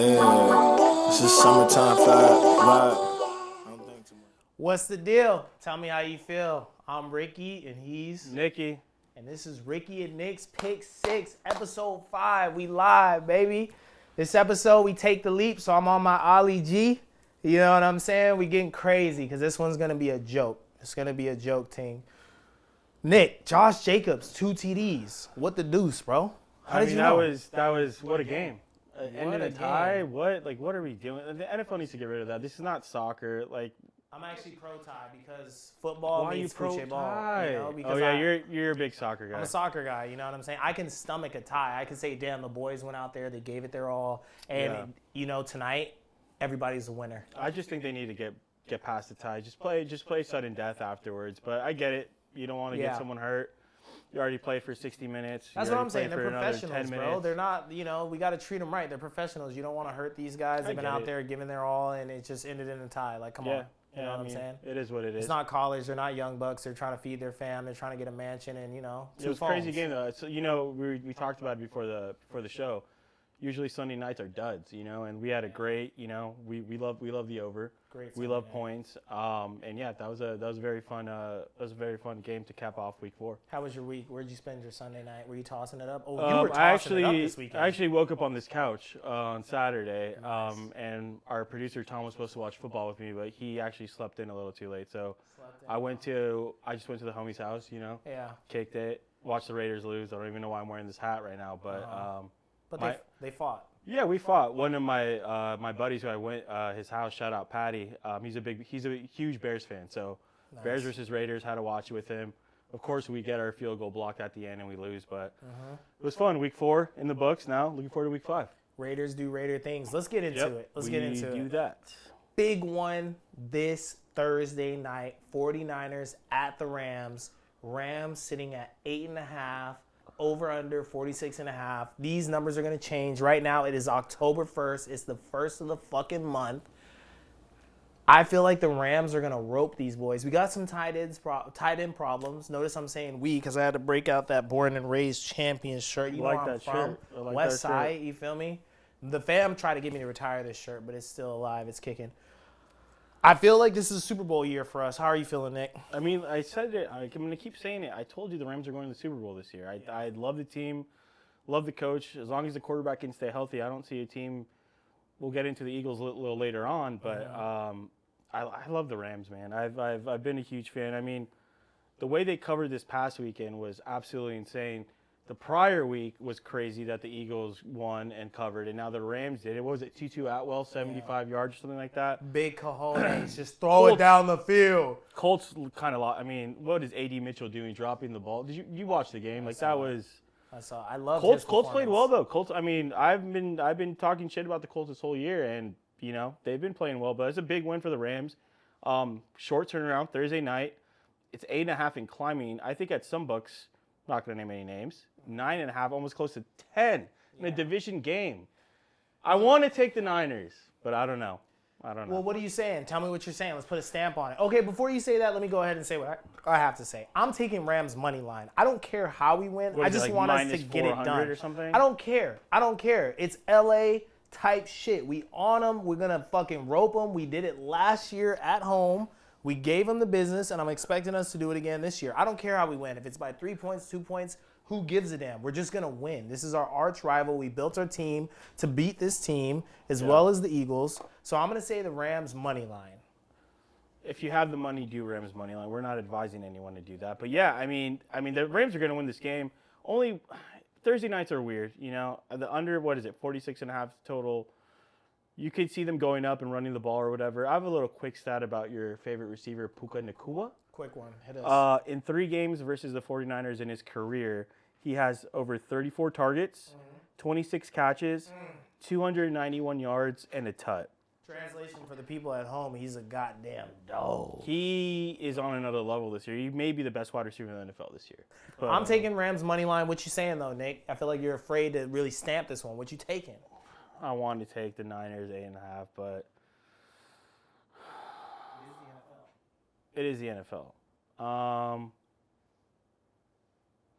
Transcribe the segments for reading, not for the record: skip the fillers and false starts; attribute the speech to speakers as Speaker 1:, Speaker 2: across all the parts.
Speaker 1: Yeah, this is summertime vibe. I don't think too much.
Speaker 2: What's the deal? Tell me how you feel. I'm Ricky, and he's
Speaker 3: Nicky.
Speaker 2: And this is Ricky and Nick's Pick 6, episode 5. We live, baby. This episode, we take the leap, so I'm on my Ollie G. You know what I'm saying? We getting crazy, because this one's going to be a joke. It's going to be a joke team. Nick, Josh Jacobs, 2 TDs. What the deuce, bro? How did you know?
Speaker 3: That was what a game. Ended
Speaker 2: a
Speaker 3: a tie.
Speaker 2: game.
Speaker 3: What are we doing? The NFL needs to get rid of that. This is not soccer.
Speaker 2: I'm actually pro-tie because football
Speaker 3: Why are you
Speaker 2: means fuche ball.
Speaker 3: pro-tie?
Speaker 2: You know, because
Speaker 3: you're a big soccer guy.
Speaker 2: I'm a soccer guy, you know what I'm saying? I can stomach a tie. I can say, damn, the boys went out there, they gave it their all, and tonight, everybody's a winner.
Speaker 3: I just think they need to get past the tie. Just play sudden death afterwards. But I get it. You don't want to get someone hurt. You already played for 60 minutes.
Speaker 2: That's what I'm saying. They're professionals, bro. They're not, we got to treat them right. They're professionals. You don't want to hurt these guys. They've been out there giving their all, and it just ended in a tie. Like, come on. You know what I'm saying?
Speaker 3: It is what it is.
Speaker 2: It's not college. They're not young bucks. They're trying to feed their fam. They're trying to get a mansion and,
Speaker 3: It was a crazy game, though. So, we talked about it before the show. Usually Sunday nights are duds, and we had a great, we love the over.
Speaker 2: Great.
Speaker 3: We love points. That was a very fun game to cap off week 4.
Speaker 2: How was your week? Where'd you spend your Sunday night? Were you tossing it up? Oh, you were tossing it up this weekend.
Speaker 3: I actually woke up on this couch on Saturday, and our producer Tom was supposed to watch football with me, but he actually slept in a little too late. So I just went to the homie's house, kicked it, watched the Raiders lose. I don't even know why I'm wearing this hat right now, but
Speaker 2: But they fought.
Speaker 3: Yeah, we fought. One of my my buddies who I went his house, shout out Patty. He's a huge Bears fan. So Bears versus Raiders, had to watch it with him. Of course, we get our field goal blocked at the end and we lose, but it was fun. Week 4 in the books now. Looking forward to week 5.
Speaker 2: Raiders do Raider things. Let's get into it. Let's get into it.
Speaker 3: We do that.
Speaker 2: Big one this Thursday night. 49ers at the Rams. Rams sitting at 8.5. Over under 46.5. These numbers are going to change. Right now, it is October 1st. It's the first of the fucking month. I feel like the Rams are going to rope these boys. We got some tight end problems. Notice I'm saying we because I had to break out that Born and Raised Champion shirt. You know where I'm from. West Side, you feel me? The fam tried to get me to retire this shirt, but it's still alive. It's kicking. I feel like this is a Super Bowl year for us. How are you feeling, Nick?
Speaker 3: I mean, I said it. I'm going to keep saying it. I told you the Rams are going to the Super Bowl this year. I love the team, love the coach. As long as the quarterback can stay healthy, I don't see a team. We'll get into the Eagles a little later on, but I love the Rams, man. I've been a huge fan. I mean, the way they covered this past weekend was absolutely insane. The prior week was crazy that the Eagles won and covered, and now the Rams did it. What was it, Tutu Atwell, 75 yards or something like that?
Speaker 2: Big cojones, just throw it down the field.
Speaker 3: Colts kind of lost. I mean, what is A.D. Mitchell doing, dropping the ball? Did you watch the game?
Speaker 2: I love
Speaker 3: Colts played well though. Colts. I mean, I've been talking shit about the Colts this whole year, and they've been playing well. But it's a big win for the Rams. Short turnaround Thursday night. It's 8.5 and climbing. I think at some books, not going to name any names. 9.5, almost close to 10 in a division game. I want to take the Niners, but I don't know.
Speaker 2: Well, what are you saying? Tell me what you're saying. Let's put a stamp on it. Okay, before you say that, let me go ahead and say what I have to say. I'm taking Rams money line. I don't care how we win. I just want us to get it done.
Speaker 3: Or something?
Speaker 2: I don't care. It's LA type shit. We on them. We're going to fucking rope them. We did it last year at home. We gave them the business, and I'm expecting us to do it again this year. I don't care how we win. If it's by 3 points, 2 points, who gives a damn? We're just going to win. This is our arch rival. We built our team to beat this team as well as the Eagles. So I'm going to say the Rams money line.
Speaker 3: If you have the money, do Rams money line. We're not advising anyone to do that. But yeah, I mean the Rams are going to win this game. Only Thursday nights are weird, The under, 46.5 total. You could see them going up and running the ball or whatever. I have a little quick stat about your favorite receiver, Puka Nacua.
Speaker 2: Quick one. Hit us.
Speaker 3: In 3 games versus the 49ers in his career, he has over 34 targets, 26 catches, 291 yards, and a tut.
Speaker 2: Translation for the people at home, he's a goddamn dog.
Speaker 3: He is on another level this year. He may be the best wide receiver in the NFL this year. But,
Speaker 2: I'm taking Rams money line. What you saying, though, Nick? I feel like you're afraid to really stamp this one. What you taking?
Speaker 3: I wanted to take the Niners 8.5, but it is the NFL.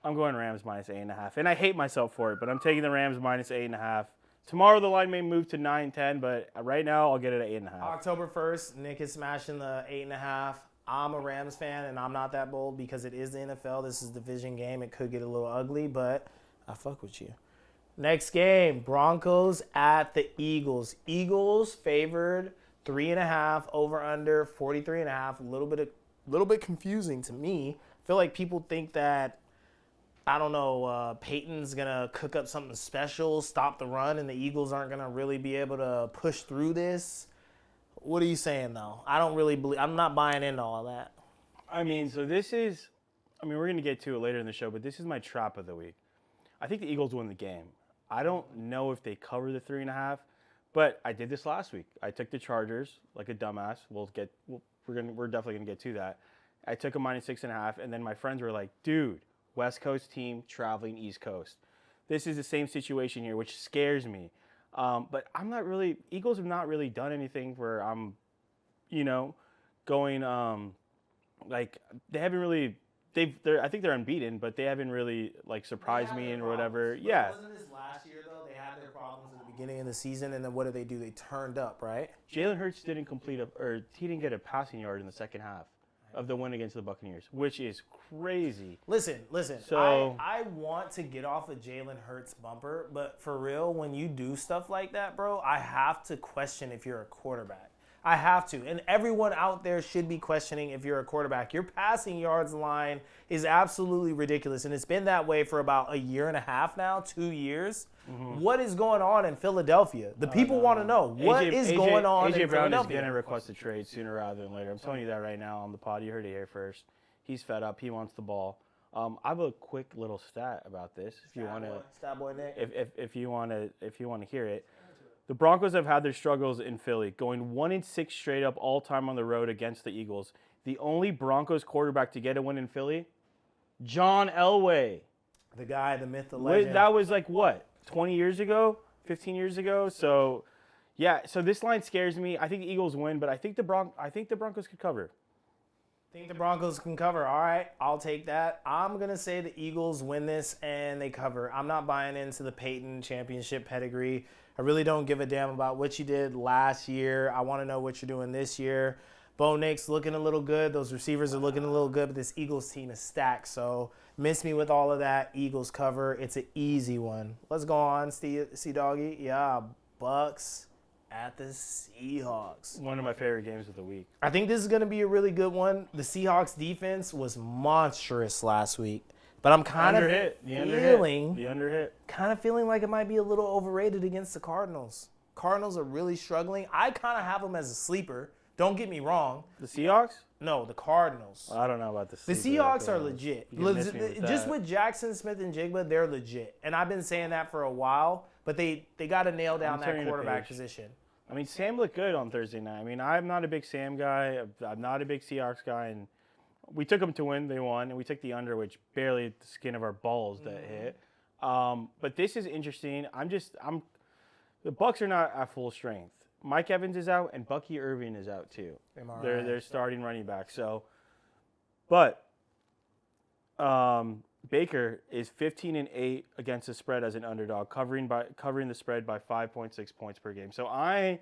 Speaker 3: I'm going Rams minus 8.5. And I hate myself for it, but I'm taking the Rams minus 8.5. Tomorrow the line may move to 9-10, but right now I'll get it at 8.5.
Speaker 2: October 1st, Nick is smashing the 8.5. I'm a Rams fan, and I'm not that bold because it is the NFL. This is a division game. It could get a little ugly, but I fuck with you. Next game, Broncos at the Eagles. Eagles favored 3.5 over under 43.5. A little bit confusing to me. I feel like people think that Peyton's going to cook up something special, stop the run, and the Eagles aren't going to really be able to push through this. What are you saying, though? I'm not buying into all that.
Speaker 3: I mean, so this is, we're going to get to it later in the show, but this is my trap of the week. I think the Eagles win the game. I don't know if they cover the 3.5, but I did this last week. I took the Chargers like a dumbass. We're definitely going to get to that. I took a -6.5, and then my friends were like, dude, West Coast team traveling East Coast. This is the same situation here, which scares me. But Eagles have not really done anything where I'm, going, they haven't really, I think they're unbeaten, but they haven't really, surprised me and whatever. Yeah.
Speaker 2: Wasn't this last year, though? They had their problems at the beginning of the season, and then what did? They turned up, right?
Speaker 3: Jalen Hurts didn't he didn't get a passing yard in the second half of the win against the Buccaneers, which is crazy.
Speaker 2: Listen.
Speaker 3: So,
Speaker 2: I want to get off a Jalen Hurts bumper, but for real, when you do stuff like that, bro, I have to question if you're a quarterback. I have to. And everyone out there should be questioning if you're a quarterback. Your passing yards line is absolutely ridiculous, and it's been that way for about a year and a half now, 2 years. Mm-hmm. What is going on in Philadelphia? The people want to know. What is going on in
Speaker 3: Philadelphia? AJ Brown is going to
Speaker 2: Philadelphia?
Speaker 3: request a trade sooner rather than later. I'm telling you that right now on the pod. You heard it here first. He's fed up. He wants the ball. I have a quick little stat about this. If you want to,
Speaker 2: Stat boy Nick.
Speaker 3: if you want to hear it. The Broncos have had their struggles in Philly, going 1-6 straight up all time on the road against the Eagles. The only Broncos quarterback to get a win in Philly, John Elway.
Speaker 2: The guy, the myth, the legend.
Speaker 3: That was 20 years ago, 15 years ago. So, yeah. So this line scares me. I think the Eagles win, but I think the Broncos could cover.
Speaker 2: Think the Broncos can cover. All right, I'll take that. I'm going to say the Eagles win this and they cover. I'm not buying into the Peyton championship pedigree. I really don't give a damn about what you did last year. I want to know what you're doing this year. Bo Nix looking a little good. Those receivers are looking a little good, but this Eagles team is stacked. So miss me with all of that. Eagles cover. It's an easy one. Let's go on, C-Doggy. Yeah, Bucs at the Seahawks.
Speaker 3: One of my favorite games of the week.
Speaker 2: I think this is going to be a really good one. The Seahawks defense was monstrous last week, but I'm kind of feeling like it might be a little overrated against the Cardinals. Cardinals are really struggling. I kind of have them as a sleeper. Don't get me wrong.
Speaker 3: The Seahawks?
Speaker 2: No, the Cardinals.
Speaker 3: I don't know about the Seahawks.
Speaker 2: The Seahawks are legit. Just with Jackson Smith and Jigba, they're legit. And I've been saying that for a while, but they got to nail down that quarterback position.
Speaker 3: I mean, Sam looked good on Thursday night. I mean, I'm not a big Sam guy. I'm not a big Seahawks guy. And we took them to win. They won. And we took the under, which barely the skin of our balls that hit. But this is interesting. The Bucs are not at full strength. Mike Evans is out, and Bucky Irving is out too. They're starting running back. So, but Baker is 15-8 against the spread as an underdog, covering the spread by 5.6 points per game. So I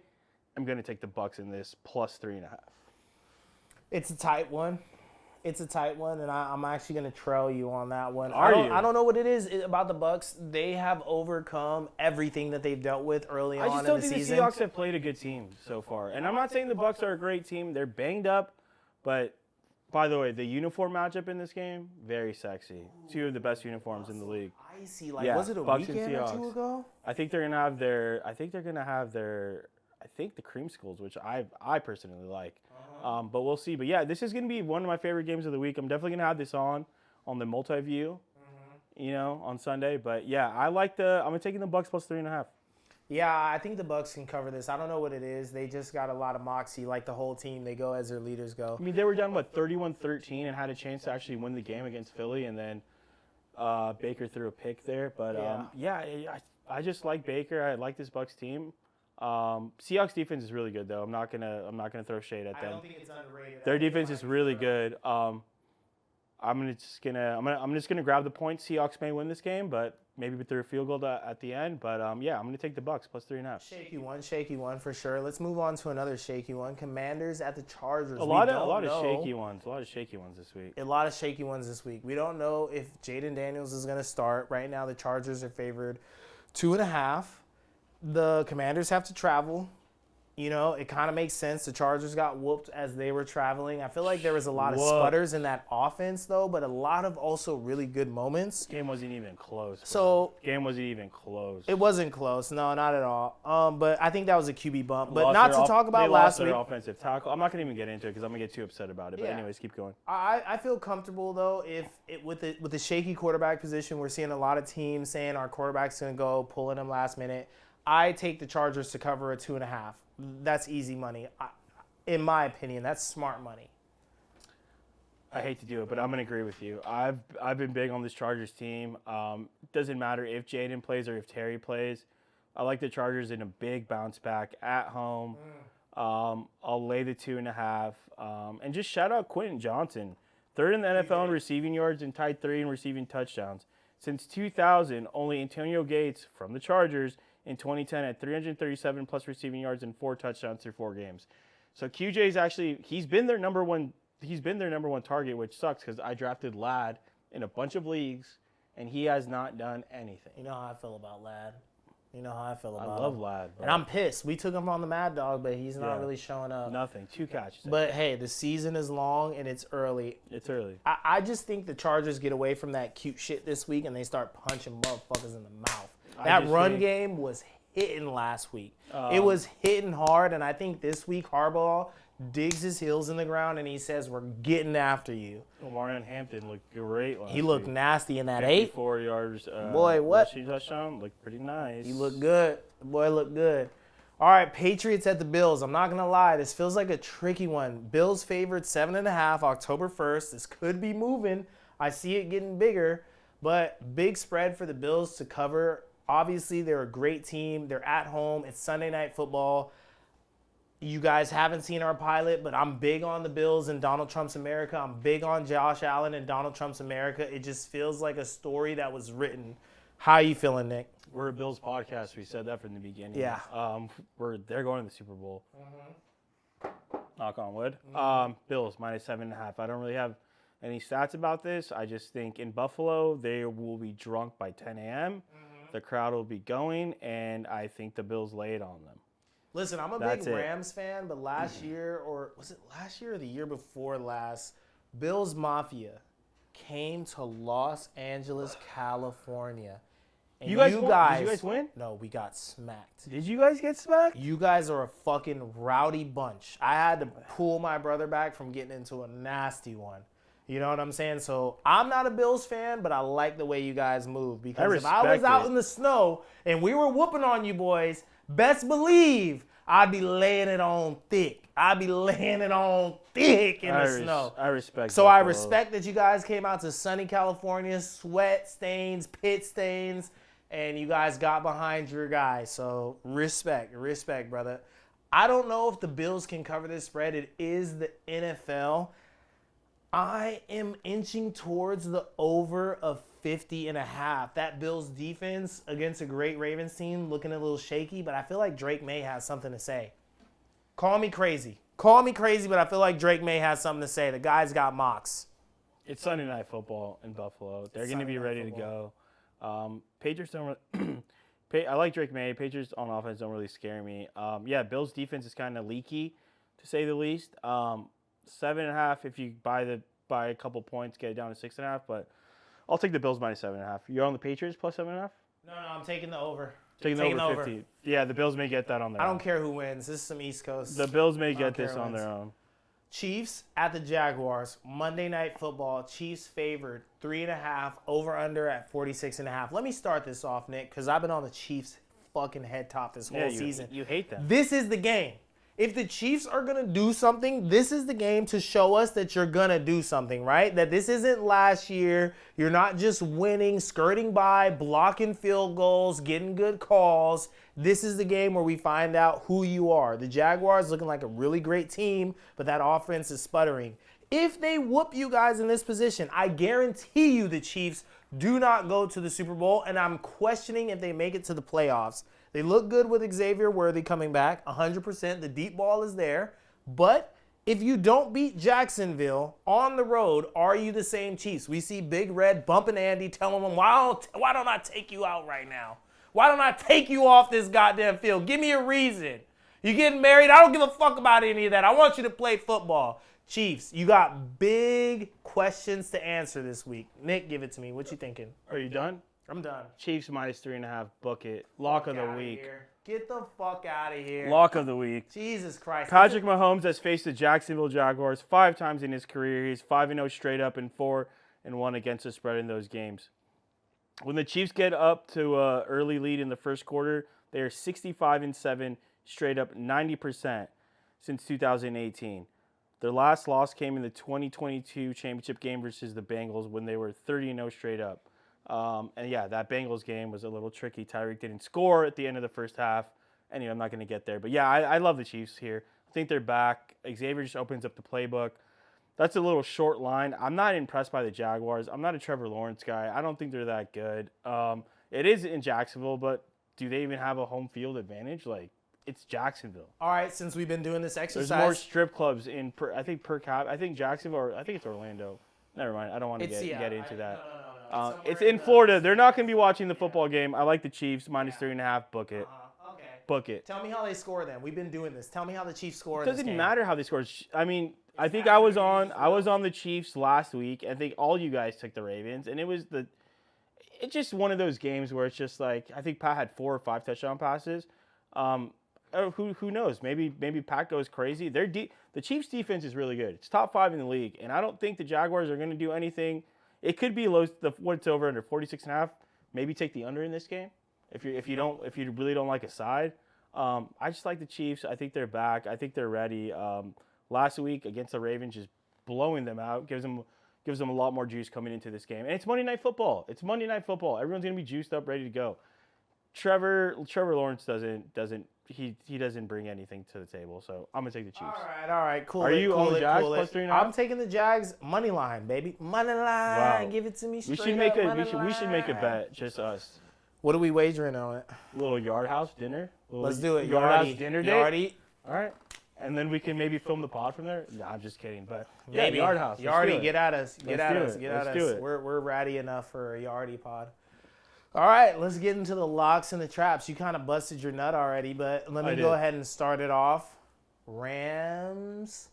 Speaker 3: am going to take the Bucs in this plus 3.5.
Speaker 2: It's a tight one. And I'm actually going to trail you on that one.
Speaker 3: I
Speaker 2: don't know what it is about the Bucs. They have overcome everything that they've dealt with early on in the season.
Speaker 3: I just don't think the Seahawks have played a good team so far. And I'm not saying the Bucs are a great team. They're banged up, but by the way, the uniform matchup in this game, very sexy. Two of the best uniforms in the league.
Speaker 2: Icy, was it a
Speaker 3: Bucs
Speaker 2: weekend or two ago?
Speaker 3: I think they're gonna have their. The cream schools, which I personally like. But we'll see. But yeah, this is gonna be one of my favorite games of the week. I'm definitely gonna have this on the multi-view, on Sunday. But yeah, I'm taking the Bucs plus 3.5.
Speaker 2: Yeah, I think the Bucs can cover this. I don't know what it is. They just got a lot of moxie, like the whole team. They go as their leaders go.
Speaker 3: I mean, they were down 31-13 and had a chance to actually win the game against Philly, and then Baker threw a pick there. But I just like Baker. I like this Bucs team. Seahawks defense is really good though. I'm not gonna throw shade at them.
Speaker 2: I don't think it's underrated.
Speaker 3: Their defense is really good. I'm just gonna grab the points. Seahawks may win this game, but maybe with their field goal at the end. But yeah, I'm going to take the Bucs plus 3.5.
Speaker 2: Shaky one for sure. Let's move on to another shaky one. Commanders at the Chargers.
Speaker 3: A lot of shaky ones. A lot of shaky ones this week.
Speaker 2: A lot of shaky ones this week. We don't know if Jayden Daniels is going to start. Right now, the Chargers are favored 2.5. The Commanders have to travel. You know, it kind of makes sense. The Chargers got whooped as they were traveling. I feel like there was a lot of sputters in that offense, though, but a lot of also really good moments.
Speaker 3: Game wasn't even close.
Speaker 2: Game
Speaker 3: wasn't even close.
Speaker 2: It wasn't close. No, not at all. But I think that was a QB bump. But not to talk about last week.
Speaker 3: They lost their offensive tackle. I'm not going to even get into it because I'm going to get too upset about it. But anyways, keep going.
Speaker 2: I feel comfortable, though, with the shaky quarterback position. We're seeing a lot of teams saying our quarterback's going to go, pulling them last minute. I take the Chargers to cover a 2.5. That's easy money. In my opinion, that's smart money.
Speaker 3: I hate to do it, but I'm going to agree with you. I've been big on this Chargers team. Doesn't matter if Jayden plays or if Terry plays. I like the Chargers in a big bounce back at home. I'll lay the 2.5. And just shout out Quentin Johnson. 3rd in the NFL in receiving yards and tied 3 in receiving touchdowns. Since 2000, only Antonio Gates from the Chargers in 2010 at 337 plus receiving yards and 4 touchdowns through 4 games. So QJ's actually, he's been their number one target, which sucks because I drafted Ladd in a bunch of leagues and he has not done anything.
Speaker 2: You know how I feel about Ladd. I
Speaker 3: love Ladd. Bro.
Speaker 2: And I'm pissed. We took him on the Mad Dog, but he's not really showing up.
Speaker 3: Nothing. 2 catches.
Speaker 2: But hey, the season is long and it's early. I just think the Chargers get away from that cute shit this week and they start punching motherfuckers in the mouth. That run game was hitting last week. It was hitting hard, and I think this week Harbaugh digs his heels in the ground and he says, we're getting after you.
Speaker 3: Marion Hampton looked great last week.
Speaker 2: He looked nasty in that 8.
Speaker 3: 4 yards.
Speaker 2: Boy, what?
Speaker 3: Touchdown looked pretty nice.
Speaker 2: He looked good. The boy looked good. All right, Patriots at the Bills. I'm not going to lie. This feels like a tricky one. Bills favored 7.5 October 1st. This could be moving. I see it getting bigger, but big spread for the Bills to cover. Obviously, they're a great team. They're at home. It's Sunday Night Football. You guys haven't seen our pilot, but I'm big on the Bills and Donald Trump's America. I'm big on Josh Allen and Donald Trump's America. It just feels like a story that was written. How you feeling, Nick?
Speaker 3: We're a Bills podcast. We said that from the beginning.
Speaker 2: Yeah.
Speaker 3: They're going to the Super Bowl. Knock on wood. Bills minus 7.5. I don't really have any stats about this. I just think in Buffalo, they will be drunk by 10 a.m. The crowd will be going, and I think the Bills lay it on them.
Speaker 2: Listen, I'm a big Rams fan, but last year, or was it last year or the year before last, Bills Mafia came to Los Angeles, California. And
Speaker 3: Did you guys win?
Speaker 2: No, we got smacked.
Speaker 3: Did you guys get smacked?
Speaker 2: You guys are a fucking rowdy bunch. I had to pull my brother back from getting into a nasty one. You know what I'm saying? So I'm not a Bills fan, but I like the way you guys move. Because if I was out in the snow and we were whooping on you boys, best believe I'd be laying it on thick. I'd be laying it on thick in the snow.
Speaker 3: I respect
Speaker 2: So I respect that you guys came out to sunny California, sweat stains, pit stains, and you guys got behind your guy. So respect, brother. I don't know if the Bills can cover this spread. It is the NFL. I am inching towards the over of 50.5. That Bills defense against a great Ravens team looking a little shaky, but I feel like Drake May has something to say. Call me crazy, but I feel like Drake May has something to say. The guy's got mocks.
Speaker 3: It's Sunday Night Football in Buffalo. They're going to be ready to go. Patriots don't really, I like Drake May. Patriots on offense don't really scare me. Bills defense is kind of leaky, to say the least. 7.5 if you buy a couple points, get it down to 6.5. But I'll take the Bills minus 7.5. You're on the Patriots plus 7.5?
Speaker 2: No, I'm taking the over.
Speaker 3: Taking the over 50. Yeah, the Bills may get that on their own.
Speaker 2: I don't care who wins. This is some East Coast.
Speaker 3: The Bills may get this on their own.
Speaker 2: Chiefs at the Jaguars. Monday Night Football. Chiefs favored 3.5. Over under at 46.5. Let me start this off, Nick, because I've been on the Chiefs fucking head top this whole season.
Speaker 3: You hate them.
Speaker 2: This is the game. If the Chiefs are going to do something, this is the game to show us that you're going to do something, right? That this isn't last year. You're not just winning, skirting by, blocking field goals, getting good calls. This is the game where we find out who you are. The Jaguars looking like a really great team, but that offense is sputtering. If they whoop you guys in this position, I guarantee you the Chiefs do not go to the Super Bowl, and I'm questioning if they make it to the playoffs. They look good with Xavier Worthy coming back, 100%. The deep ball is there. But if you don't beat Jacksonville on the road, are you the same Chiefs? We see Big Red bumping Andy, telling him, why don't I take you out right now? Why don't I take you off this goddamn field? Give me a reason. You getting married? I don't give a fuck about any of that. I want you to play football. Chiefs, you got big questions to answer this week. Nick, give it to me. What you thinking?
Speaker 3: Are you done?
Speaker 2: I'm done.
Speaker 3: Chiefs minus 3.5. Book it. Lock of the week.
Speaker 2: Get the fuck out of here.
Speaker 3: Lock of the week.
Speaker 2: Jesus Christ.
Speaker 3: Patrick Mahomes has faced the Jacksonville Jaguars 5 times in his career. He's 5-0 straight up and 4-1 against the spread in those games. When the Chiefs get up to an early lead in the first quarter, they are 65-7 straight up, 90% since 2018. Their last loss came in the 2022 championship game versus the Bengals when they were 30-0 straight up. And yeah, that Bengals game was a little tricky. Tyreek didn't score at the end of the first half. Anyway, I'm not going to get there. But yeah, I love the Chiefs here. I think they're back. Xavier just opens up the playbook. That's a little short line. I'm not impressed by the Jaguars. I'm not a Trevor Lawrence guy. I don't think they're that good. It is in Jacksonville, but do they even have a home field advantage? Like, it's Jacksonville.
Speaker 2: All right, since we've been doing this exercise.
Speaker 3: There's more strip clubs per cap. I think Jacksonville, or I think it's Orlando. Never mind. I don't want to get into that.
Speaker 2: No.
Speaker 3: It's in Florida. They're not going to be watching the football game. I like the Chiefs minus 3.5. Book it.
Speaker 2: Okay.
Speaker 3: Book it.
Speaker 2: Tell me how they score then. We've been doing this. Tell me how the Chiefs score.
Speaker 3: It doesn't matter how they score. I mean, I think I was on the Chiefs last week. I think all you guys took the Ravens, and it's just one of those games where it's just like I think Pat had 4 or 5 touchdown passes. Who knows? Maybe Pat goes crazy. The Chiefs defense is really good. It's top 5 in the league, and I don't think the Jaguars are going to do anything. It could be what's over under 46.5. Maybe take the under in this game if you really don't like a side. I just like the Chiefs. I think they're back. I think they're ready. Last week against the Ravens, just blowing them out gives them a lot more juice coming into this game. And it's Monday Night Football. Everyone's gonna be juiced up, ready to go. Trevor Lawrence doesn't bring anything to the table, so I'm gonna take the Chiefs.
Speaker 2: All right, cool.
Speaker 3: Are you on the Jags plus 3.5?
Speaker 2: I'm taking the Jags money line, baby. Money line.
Speaker 3: Wow.
Speaker 2: Give it to me straight
Speaker 3: We should make
Speaker 2: up,
Speaker 3: a bet, just us.
Speaker 2: What are we wagering on it?
Speaker 3: Little Yard House dinner.
Speaker 2: Let's do it.
Speaker 3: Yard House dinner date.
Speaker 2: Yardy.
Speaker 3: All right. And then we can maybe film the pod from there. No, I'm just kidding. But
Speaker 2: Maybe.
Speaker 3: Yard House.
Speaker 2: Yardy, get at us. Get at us. We're ratty enough for a Yardy pod. All right, let's get into the locks and the traps. You kind of busted your nut already, but let me go ahead and start it off. Rams.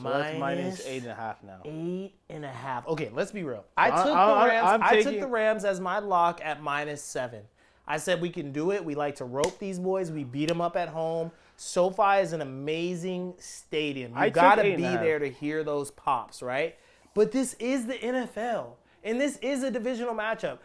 Speaker 3: So that's minus 8.5 now.
Speaker 2: 8.5. Okay, let's be real. I took the Rams as my lock at -7. I said we can do it. We like to rope these boys. We beat them up at home. SoFi is an amazing stadium. You got to be there to hear those pops, right? But this is the NFL, and this is a divisional matchup.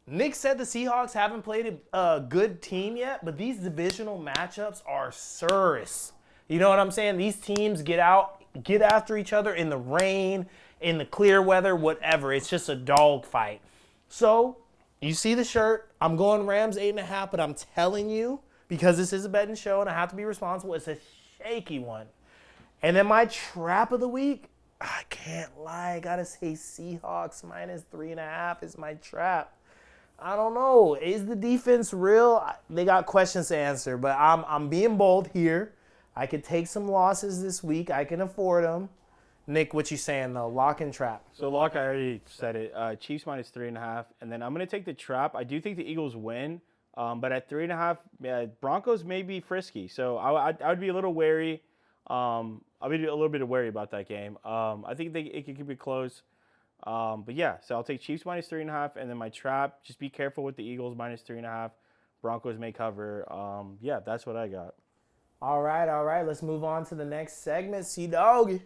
Speaker 2: Nick said the Seahawks haven't played a good team yet, but these divisional matchups are serious. You know what I'm saying? These teams get after each other in the rain, in the clear weather, whatever. It's just a dog fight. So, you see the shirt. I'm going Rams 8.5, but I'm telling you, because this is a betting show and I have to be responsible, it's a shaky one. And then my trap of the week, I can't lie. I got to say Seahawks minus 3.5 is my trap. I don't know. Is the defense real? They got questions to answer, but I'm being bold here. I could take some losses this week. I can afford them. Nick, what you saying, though? Lock and trap.
Speaker 3: So, lock, I already said it. Chiefs minus 3.5. And then I'm going to take the trap. I do think the Eagles win. But at 3.5, Broncos may be frisky. So, I would be a little wary. I'll be a little bit wary about that game. I think it could be close. But yeah, so I'll take Chiefs minus 3.5. And then my trap, just be careful with the Eagles minus 3.5. Broncos may cover. Yeah, that's what I got.
Speaker 2: All right. Let's move on to the next segment. C-Dog.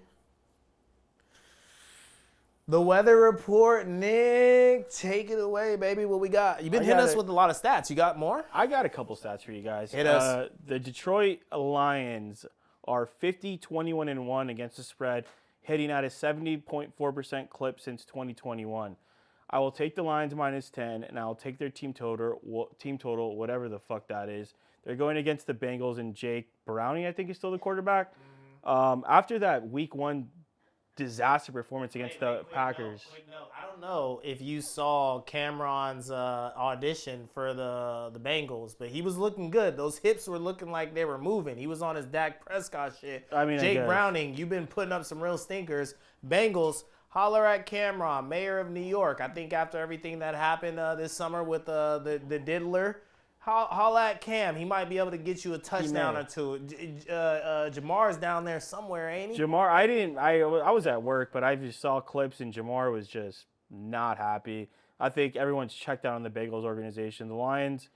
Speaker 2: The weather report, Nick. Take it away, baby. What we got? You've been hitting us with a lot of stats. You got more?
Speaker 3: I got a couple stats for you guys.
Speaker 2: Hit us.
Speaker 3: The Detroit Lions are 50-21-1 against the spread, hitting at a 70.4% clip since 2021. I will take the Lions minus 10, and I'll take their team total, whatever the fuck that is. They're going against the Bengals, and Jake Browning, I think, is still the quarterback. After that Week 1 disaster performance against the Packers.
Speaker 2: No. I don't don't know if you saw Cameron's audition for the Bengals, but he was looking good. Those hips were looking like they were moving. He was on his Dak Prescott shit.
Speaker 3: I mean, I
Speaker 2: Jake
Speaker 3: guess.
Speaker 2: Browning, you've been putting up some real stinkers. Bengals, holler at Cameron, mayor of New York. I think after everything that happened this summer with the diddler, holla at Cam. He might be able to get you a touchdown or two. Jamar's down there somewhere, ain't he?
Speaker 3: Jamar, I was at work, but I just saw clips and Jamar was just not happy. I think everyone's checked out on the Bengals organization. The Lions,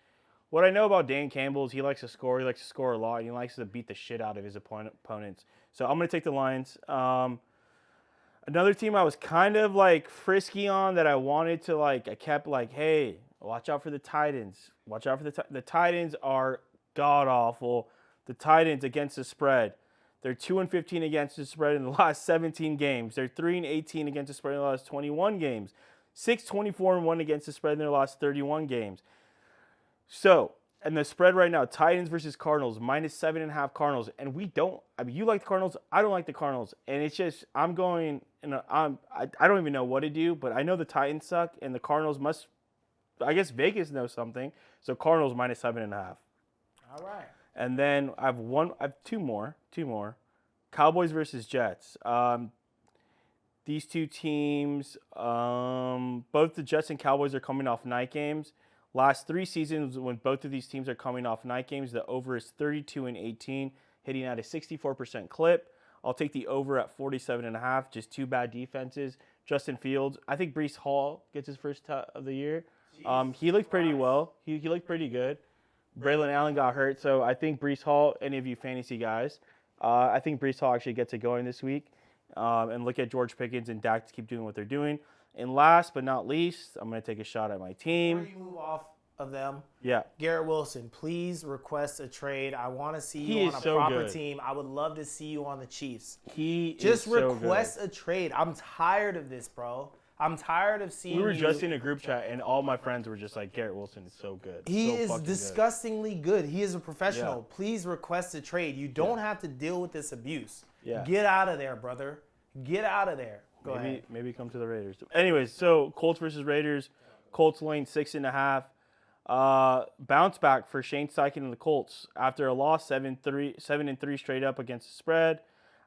Speaker 3: what I know about Dan Campbell is he likes to score. He likes to score a lot. And he likes to beat the shit out of his opponents. So I'm going to take the Lions. Another team I was kind of like frisky on that I wanted to I kept hey, watch out for the Titans. Watch out for the Titans are god-awful. The Titans against the spread. They're 2-15 against the spread in the last 17 games. They're 3-18 against the spread in the last 21 games. 6-24-1 against the spread in their last 31 games. So, and the spread right now, Titans versus Cardinals, -7.5 Cardinals. And you like the Cardinals, I don't like the Cardinals. And it's just, I don't even know what to do, but I know the Titans suck, and the Cardinals I guess Vegas knows something. So Cardinals -7.5.
Speaker 2: All right.
Speaker 3: And then I have two more. Cowboys versus Jets. These two teams, both the Jets and Cowboys are coming off night games. Last 3 seasons, when both of these teams are coming off night games, the over is 32-18, hitting at a 64% clip. I'll take the over at 47.5. Just 2 bad defenses. Justin Fields. I think Breece Hall gets his first of the year. He looked pretty well. He looked pretty good. Braylon Allen got hurt, so I think Breece Hall, any of you fantasy guys, I think Breece Hall actually gets it going this week. And look at George Pickens and Dak to keep doing what they're doing. And last but not least, I'm going to take a shot at my team.
Speaker 2: Before you move off of them,
Speaker 3: Yeah.
Speaker 2: Garrett Wilson, please request a trade. I want to see
Speaker 3: He
Speaker 2: you
Speaker 3: is
Speaker 2: on a
Speaker 3: so
Speaker 2: proper
Speaker 3: good.
Speaker 2: team. I would love to see you on the Chiefs.
Speaker 3: Just
Speaker 2: Request a trade. I'm tired of this, bro. I'm tired of seeing
Speaker 3: We were
Speaker 2: you.
Speaker 3: just in a group chat, and all my friends were just like, Garrett Wilson is so good.
Speaker 2: He
Speaker 3: So
Speaker 2: is
Speaker 3: fucking
Speaker 2: disgustingly good. He is a professional.
Speaker 3: Yeah.
Speaker 2: Please request a trade. You don't have to deal with this abuse.
Speaker 3: Yeah.
Speaker 2: Get out of there, brother. Get out of there. Go
Speaker 3: Good.
Speaker 2: ahead.
Speaker 3: Maybe come to the Raiders. Anyways, so Colts versus Raiders. Colts laying 6.5. Bounce back for Shane Steichen and the Colts after a loss 7-3 straight up against the spread.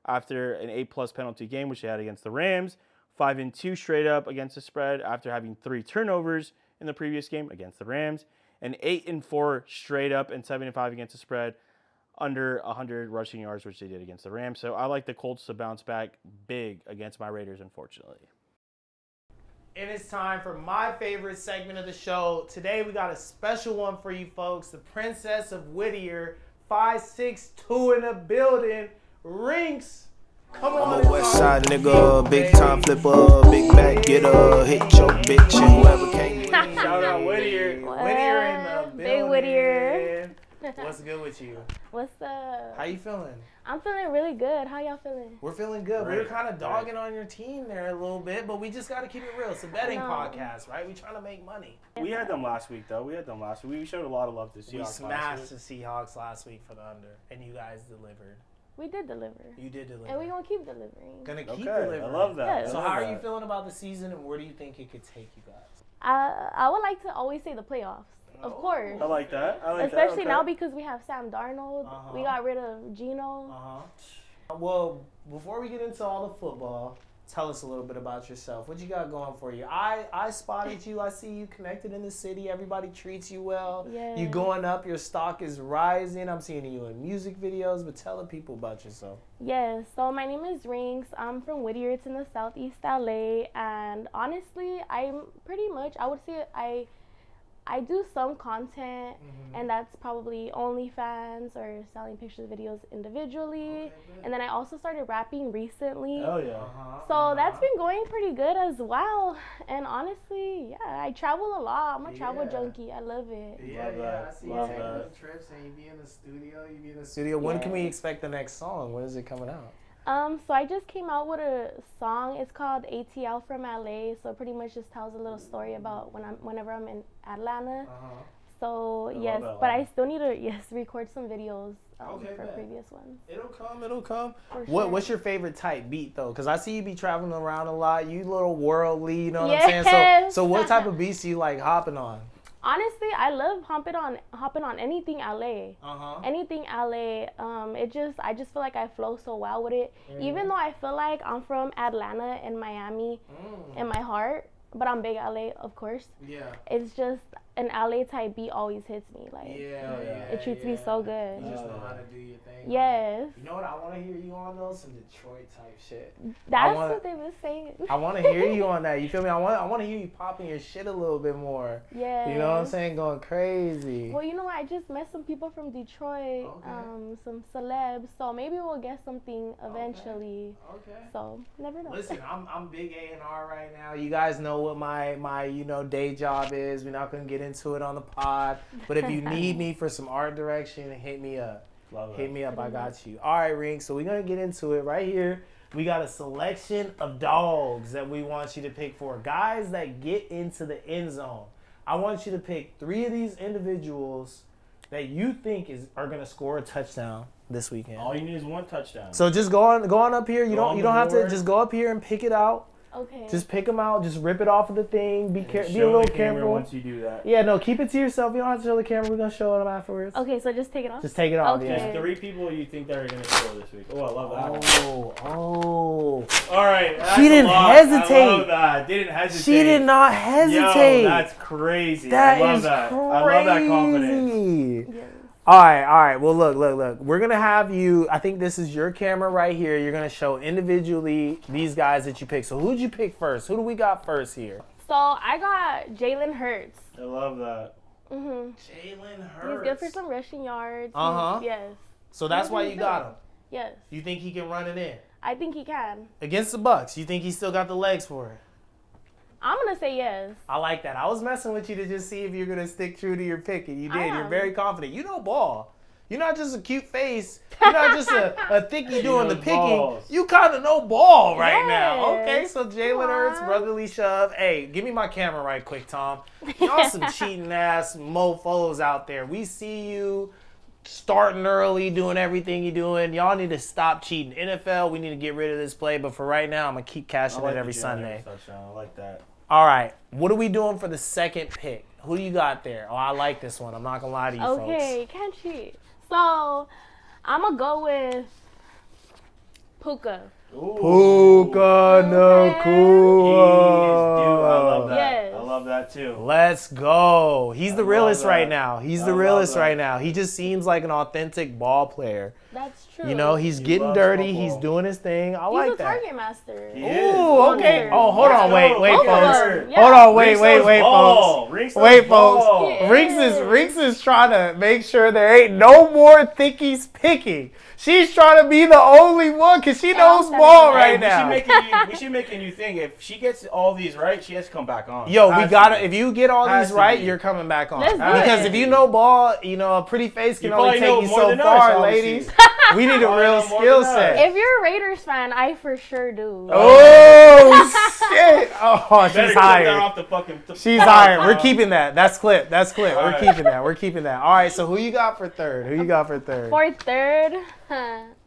Speaker 3: After an 8+ penalty game, which they had against the Rams. 5-2 straight up against the spread after having 3 turnovers in the previous game against the Rams. And 8-4 straight up and 7-5 against the spread under 100 rushing yards, which they did against the Rams. So I like the Colts to bounce back big against my Raiders, unfortunately.
Speaker 2: And it's time for my favorite segment of the show. Today we got a special one for you folks. The Princess of Whittier, 5'6" in the building. Riinkks. Come on.
Speaker 1: I'm a West Side nigga, big time flipper, big back getter, hit your bitch and whoever came.
Speaker 2: Shout out Whittier. Whittier in the building.
Speaker 4: Big Whittier.
Speaker 2: What's good with you?
Speaker 4: What's up?
Speaker 2: How you feeling?
Speaker 4: I'm feeling really good. How y'all feeling?
Speaker 2: We're feeling good. We were
Speaker 3: Right.
Speaker 2: kind of dogging on your team there a little bit, but we just got to keep it real. It's a betting
Speaker 4: No.
Speaker 2: podcast, right? We trying to make money.
Speaker 3: We had them last week, though. We showed a lot of love to Seahawks
Speaker 2: We
Speaker 3: last
Speaker 2: smashed
Speaker 3: week.
Speaker 2: the Seahawks last week for the under, and you guys delivered.
Speaker 4: We did deliver.
Speaker 2: You did deliver.
Speaker 4: And we're going to keep delivering.
Speaker 2: Gonna keep
Speaker 3: Okay,
Speaker 2: delivering.
Speaker 3: I love that.
Speaker 4: Yeah.
Speaker 3: I
Speaker 2: So
Speaker 3: love
Speaker 2: how are
Speaker 3: that.
Speaker 2: you feeling about the season, and where do you think it could take you guys?
Speaker 4: I would like to always say the playoffs, of course.
Speaker 3: I like that.
Speaker 4: Especially
Speaker 3: Okay.
Speaker 4: now because we have Sam Darnold.
Speaker 2: Uh-huh.
Speaker 4: We got rid of Geno.
Speaker 2: Well, before we get into all the football, tell us a little bit about yourself. What you got going for you? I spotted you. I see you connected in the city. Everybody treats you well.
Speaker 4: Yeah.
Speaker 2: You going up. Your stock is rising. I'm seeing you in music videos. But tell the people about yourself.
Speaker 4: Yes, so my name is Riinkks. I'm from Whittier. It's in the Southeast LA. And honestly, I'm pretty much, I would say I do some content, and that's probably OnlyFans or selling pictures, videos individually. And then I also started rapping recently.
Speaker 3: Oh, yeah.
Speaker 4: So that's been going pretty good as well. And honestly, yeah, I travel a lot. I'm a travel junkie. I love it.
Speaker 3: Love that.
Speaker 2: I see
Speaker 3: Love
Speaker 2: you taking
Speaker 3: that.
Speaker 2: those trips and you be in the studio. When can we expect the next song? When is it coming out?
Speaker 4: So I just came out with a song. It's called ATL from LA. So pretty much just tells a little story about whenever I'm in Atlanta. So
Speaker 3: love
Speaker 4: yes,
Speaker 3: that
Speaker 4: but
Speaker 3: line.
Speaker 4: I still need to record some videos
Speaker 2: Okay,
Speaker 4: for
Speaker 2: bet.
Speaker 4: previous ones.
Speaker 2: It'll come.
Speaker 4: For
Speaker 2: What's
Speaker 4: sure.
Speaker 2: your favorite type beat though? Because I see you be traveling around a lot. You little worldly, you know what I'm saying? So what type of beats do you like hopping on?
Speaker 4: Honestly, I love hopping on anything LA. Anything LA. I just feel like I flow so well with it. Even though I feel like I'm from Atlanta and Miami in my heart, but I'm big LA, of course.
Speaker 2: Yeah.
Speaker 4: It's just an LA type beat always hits me. Like it treats me so good.
Speaker 2: You just know how to do your thing.
Speaker 4: Yes.
Speaker 2: You know what I want to hear you on though? Some Detroit type shit.
Speaker 4: That's what they were saying.
Speaker 2: I want to hear you on that. You feel me? I want to hear you popping your shit a little bit more.
Speaker 4: Yeah.
Speaker 2: You know what I'm saying? Going crazy.
Speaker 4: Well, you know what? I just met some people from Detroit, some celebs, so maybe we'll get something eventually.
Speaker 2: Okay.
Speaker 4: So never know.
Speaker 2: Listen, I'm big A&R right now. You guys know what my day job is. We're not gonna get into it on the pod, but if you need me for some art direction, hit me up. Hit me up. I got you. All right, Riinkks. So we're gonna get into it right here. We got a selection of dogs that we want you to pick for guys that get into the end zone. I want you to pick 3 of these individuals that you think are gonna score a touchdown this weekend.
Speaker 3: All you need is 1 touchdown.
Speaker 2: So just go on up here. You
Speaker 3: Go on
Speaker 2: don't
Speaker 3: the
Speaker 2: have to
Speaker 3: board.
Speaker 2: just go up here and pick it out.
Speaker 4: Okay.
Speaker 2: Just pick them out. Just rip it off of the thing. Be a
Speaker 3: Show
Speaker 2: little
Speaker 3: the camera
Speaker 2: careful.
Speaker 3: once you do that.
Speaker 2: Yeah, no, keep it to yourself. You don't have to show the camera. We're gonna show them afterwards.
Speaker 4: Okay, so just take it off.
Speaker 2: Just take it off.
Speaker 4: Okay.
Speaker 2: Yeah.
Speaker 3: Just 3 people you think that are going to score this week. Oh, I love that one.
Speaker 2: Oh.
Speaker 3: All right. That's
Speaker 2: She didn't
Speaker 3: a lot.
Speaker 2: hesitate.
Speaker 3: I love that. Didn't hesitate.
Speaker 2: She did not hesitate.
Speaker 3: Yo, that's crazy.
Speaker 2: That
Speaker 3: I love
Speaker 2: is
Speaker 3: that.
Speaker 2: crazy.
Speaker 3: I love that confidence.
Speaker 4: Yes.
Speaker 2: All right. Well, look. We're going to have you, I think this is your camera right here. You're going to show individually these guys that you pick. So who'd you pick first? Who do we got first here?
Speaker 4: So I got Jalen Hurts.
Speaker 3: I love that.
Speaker 2: Jalen Hurts.
Speaker 4: He's good for some rushing yards. Yes.
Speaker 2: So that's why you got him.
Speaker 4: Yes.
Speaker 2: You think he can run it in?
Speaker 4: I think he can.
Speaker 2: Against the Bucs, you think he still got the legs for it?
Speaker 4: I'm gonna say yes.
Speaker 2: I like that. I was messing with you to just see if you're going to stick true to your pick, and you did.
Speaker 4: I
Speaker 2: You're
Speaker 4: am.
Speaker 2: very confident. You know ball. You're not just a cute face. You're not just a thickie doing the
Speaker 3: knows
Speaker 2: picking.
Speaker 3: balls.
Speaker 2: You kind of know ball right now.
Speaker 4: Yes.
Speaker 2: Okay, so Jalen
Speaker 4: Come
Speaker 2: Hurts,
Speaker 4: on.
Speaker 2: brotherly shove. Hey, give me my camera right quick, Tom. Y'all some cheating ass mofos out there. We see you starting early, doing everything you're doing. Y'all need to stop cheating. NFL, we need to get rid of this play. But for right now, I'm going to keep cashing
Speaker 3: I like
Speaker 2: it every
Speaker 3: the Jalen
Speaker 2: Sunday.
Speaker 3: Hurts touchdown. I like that.
Speaker 2: All right. What are we doing for the second pick? Who do you got there? Oh, I like this one. I'm not going to lie to you, folks.
Speaker 4: Okay, can't cheat. So I'm gonna go with Puka.
Speaker 2: Puka Nakua.
Speaker 3: I love that.
Speaker 4: Yes.
Speaker 3: I love that too.
Speaker 2: Let's go. He's the
Speaker 3: I
Speaker 2: realest
Speaker 3: love
Speaker 2: right
Speaker 3: that.
Speaker 2: now. He's
Speaker 3: I
Speaker 2: the
Speaker 3: love
Speaker 2: realest
Speaker 3: that.
Speaker 2: right now. He just seems like an authentic ball player.
Speaker 4: That's true.
Speaker 2: You know, he's
Speaker 3: He
Speaker 2: getting
Speaker 3: loves
Speaker 2: dirty.
Speaker 3: football.
Speaker 2: He's doing his thing. I
Speaker 4: he's
Speaker 2: like
Speaker 4: a
Speaker 2: that.
Speaker 4: target master.
Speaker 3: He is.
Speaker 2: Ooh, okay. Oh, hold on.
Speaker 3: Let's
Speaker 2: Wait,
Speaker 3: go.
Speaker 2: folks.
Speaker 3: Let's
Speaker 4: Yeah.
Speaker 2: Hold on. Wait,
Speaker 3: Riinkks knows ball.
Speaker 2: folks.
Speaker 3: Riinkks knows
Speaker 2: Wait, folks.
Speaker 3: ball.
Speaker 4: Yeah.
Speaker 2: Riinkks is trying to make sure there ain't no more thickies picking. She's trying to be the only one because she knows
Speaker 4: I'm
Speaker 2: ball
Speaker 4: telling
Speaker 2: right
Speaker 3: Hey,
Speaker 2: now.
Speaker 3: we should making you think if she gets all these right, she has to come back on.
Speaker 2: Yo, we
Speaker 3: Has
Speaker 2: gotta.
Speaker 3: to.
Speaker 2: If you get all
Speaker 3: Has
Speaker 2: these
Speaker 3: to
Speaker 2: right,
Speaker 3: be.
Speaker 2: you're coming back on.
Speaker 4: Let's do
Speaker 2: Because
Speaker 4: it.
Speaker 2: if you know ball, you know a pretty face can
Speaker 3: You
Speaker 2: only
Speaker 3: probably
Speaker 2: take
Speaker 3: know
Speaker 2: you
Speaker 3: more
Speaker 2: so
Speaker 3: than us,
Speaker 2: far,
Speaker 3: obviously.
Speaker 2: ladies. We need a
Speaker 3: Probably
Speaker 2: real
Speaker 3: know more
Speaker 2: skill
Speaker 3: than us.
Speaker 2: set.
Speaker 4: If you're a Raiders fan, I for sure do.
Speaker 2: Oh shit! Oh,
Speaker 3: Better
Speaker 2: she's
Speaker 3: get that
Speaker 2: hired.
Speaker 3: off the fucking.
Speaker 2: She's hired. We're keeping that. That's clip. We're
Speaker 3: right.
Speaker 2: keeping that. We're keeping that. All right. So who you got for third?
Speaker 4: For third,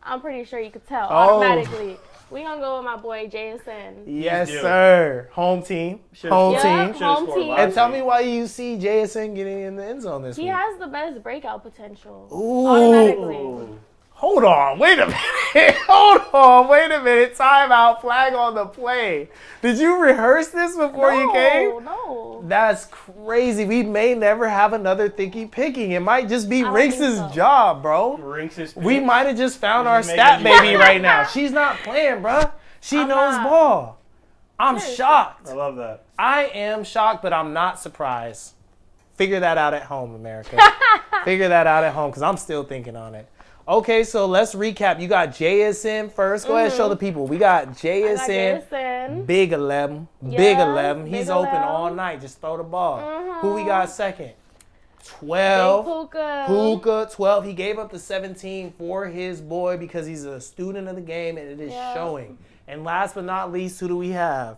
Speaker 4: I'm pretty sure you could tell
Speaker 2: Oh.
Speaker 4: automatically. We gonna go with my boy Jason.
Speaker 2: Yes,
Speaker 3: do it.
Speaker 2: sir. Home team.
Speaker 3: Should've
Speaker 2: Home
Speaker 3: scored.
Speaker 2: team.
Speaker 4: Yep.
Speaker 3: Should've
Speaker 4: Home
Speaker 3: scored
Speaker 4: team.
Speaker 3: last
Speaker 2: And tell
Speaker 3: week.
Speaker 2: me why you see JSN getting in the end zone this
Speaker 4: He
Speaker 2: week.
Speaker 4: has the best breakout potential.
Speaker 2: Ooh.
Speaker 4: Automatically.
Speaker 3: Ooh.
Speaker 2: Hold on, wait a minute. Hold on, wait a minute. Time out, flag on the play. Did you rehearse this before you came?
Speaker 4: No.
Speaker 2: That's crazy. We may never have another Thickie Picking. It might just be
Speaker 4: I don't think
Speaker 2: Riinkks'
Speaker 4: so.
Speaker 2: job, bro.
Speaker 3: Riinkks is
Speaker 2: We
Speaker 3: picked.
Speaker 2: might have just found our
Speaker 3: She's
Speaker 2: stat
Speaker 3: making
Speaker 2: baby
Speaker 3: you-
Speaker 2: right now. She's not playing, bruh. She
Speaker 4: I'm
Speaker 2: knows
Speaker 4: not.
Speaker 2: ball. I'm
Speaker 4: Seriously.
Speaker 2: shocked.
Speaker 3: I love that.
Speaker 2: I am shocked, but I'm not surprised. Figure that out at home, America. Figure that out at home, because I'm still thinking on it. Okay, so let's recap. You got JSN first. Go ahead, show the people. We got
Speaker 4: I got
Speaker 2: JSN,
Speaker 4: Jason.
Speaker 2: big 11, big
Speaker 4: Yes,
Speaker 2: 11. He's
Speaker 4: big
Speaker 2: open
Speaker 4: 11.
Speaker 2: all night. Just throw the ball.
Speaker 4: Mhm.
Speaker 2: Who we got second?
Speaker 4: Big
Speaker 2: 12.
Speaker 4: Puka.
Speaker 2: Puka, 12. He gave up the 17 for his boy because he's a student of the game, and it is
Speaker 4: Yeah.
Speaker 2: showing. And last but not least, who do we have?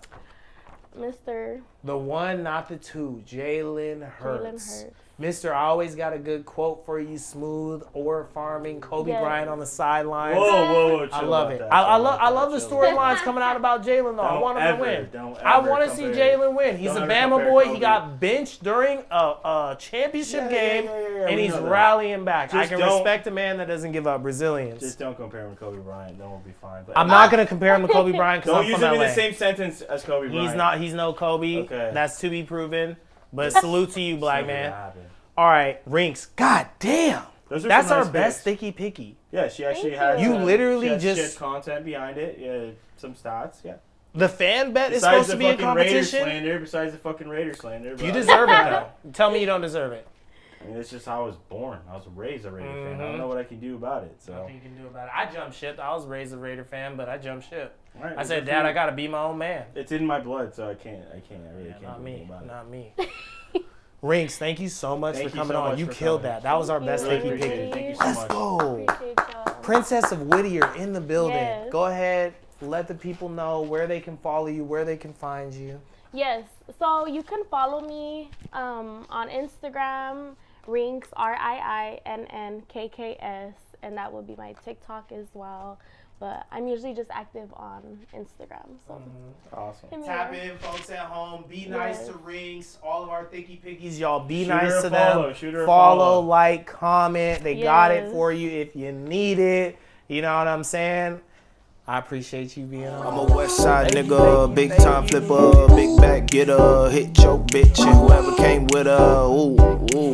Speaker 4: Mr.
Speaker 2: The one, not the two, Jalen Hurts.
Speaker 4: Jalen Hurts.
Speaker 2: Mr. I always got a good quote for you, smooth or farming. Kobe
Speaker 4: Yes.
Speaker 2: Bryant on the sidelines.
Speaker 3: Whoa,
Speaker 2: I love it. I love the storylines coming out about Jalen, though. I want him to win. I want to see Jalen win. He's a Bama boy. He got benched during a championship game, and he's rallying back. I can respect a man that doesn't give up. Brazilians.
Speaker 3: Just don't compare him to Kobe Bryant. Then we'll be fine. But
Speaker 2: I'm not going to compare him to Kobe Bryant because I'm from LA.
Speaker 3: Don't use him in the same sentence as Kobe Bryant.
Speaker 2: He's no Kobe.
Speaker 3: Okay.
Speaker 2: That's to be proven. But salute to you, black man. All right, Riinkks. God damn. That's our best Thickie Pickie.
Speaker 3: Yeah, she actually has.
Speaker 2: You literally
Speaker 3: she has
Speaker 2: just
Speaker 3: content behind it. Yeah, some stats. Yeah.
Speaker 2: The fan bet is supposed to be a competition.
Speaker 3: Besides the fucking Raider slander.
Speaker 2: You deserve it though. Tell me you don't deserve it.
Speaker 3: I mean, it's just how I was born. I was raised a Raider fan. I don't know what I can do about it. So
Speaker 2: Nothing you can do about it. I jumped ship. I was raised a Raider fan, but I jumped ship.
Speaker 3: Right,
Speaker 2: I said, Dad, I gotta be my own man.
Speaker 3: It's in my blood, so I can't. I really can't.
Speaker 2: Not
Speaker 3: do
Speaker 2: me.
Speaker 3: anything about it.
Speaker 2: Not me. Riinkks, thank you so much
Speaker 3: Thank
Speaker 2: for
Speaker 3: you
Speaker 2: coming
Speaker 3: so
Speaker 2: on.
Speaker 3: much
Speaker 2: you
Speaker 3: for
Speaker 2: killed
Speaker 3: coming.
Speaker 2: that. That was our best
Speaker 3: Really
Speaker 2: Thickie
Speaker 3: appreciate
Speaker 2: Pickie.
Speaker 3: it. Thank you so
Speaker 2: Let's
Speaker 3: much.
Speaker 2: go.
Speaker 4: Appreciate y'all.
Speaker 2: Princess of Whittier in the building.
Speaker 4: Yes.
Speaker 2: Go ahead. Let the people know where they can follow you, where they can find you.
Speaker 4: Yes, so you can follow me on Instagram, Riinkks, RIINNKKS, and that would be my TikTok as well. But I'm usually just active on Instagram. So
Speaker 3: Awesome.
Speaker 4: hit me
Speaker 2: Tap
Speaker 4: there.
Speaker 2: in, folks at home. Be nice
Speaker 4: Yes.
Speaker 2: to Riinkks. All of our Thickie Pickies, y'all. Be
Speaker 3: Shoot her
Speaker 2: nice
Speaker 3: a
Speaker 2: to
Speaker 3: follow.
Speaker 2: them.
Speaker 3: Shoot her a
Speaker 2: Follow,
Speaker 3: follow.
Speaker 2: like, comment. They got it
Speaker 4: Yes.
Speaker 2: for you if you need it. You know what I'm saying? I appreciate you being on.
Speaker 1: I'm a West Side nigga, big time flipper, big back getter, hit choke bitch, and whoever came with her, ooh,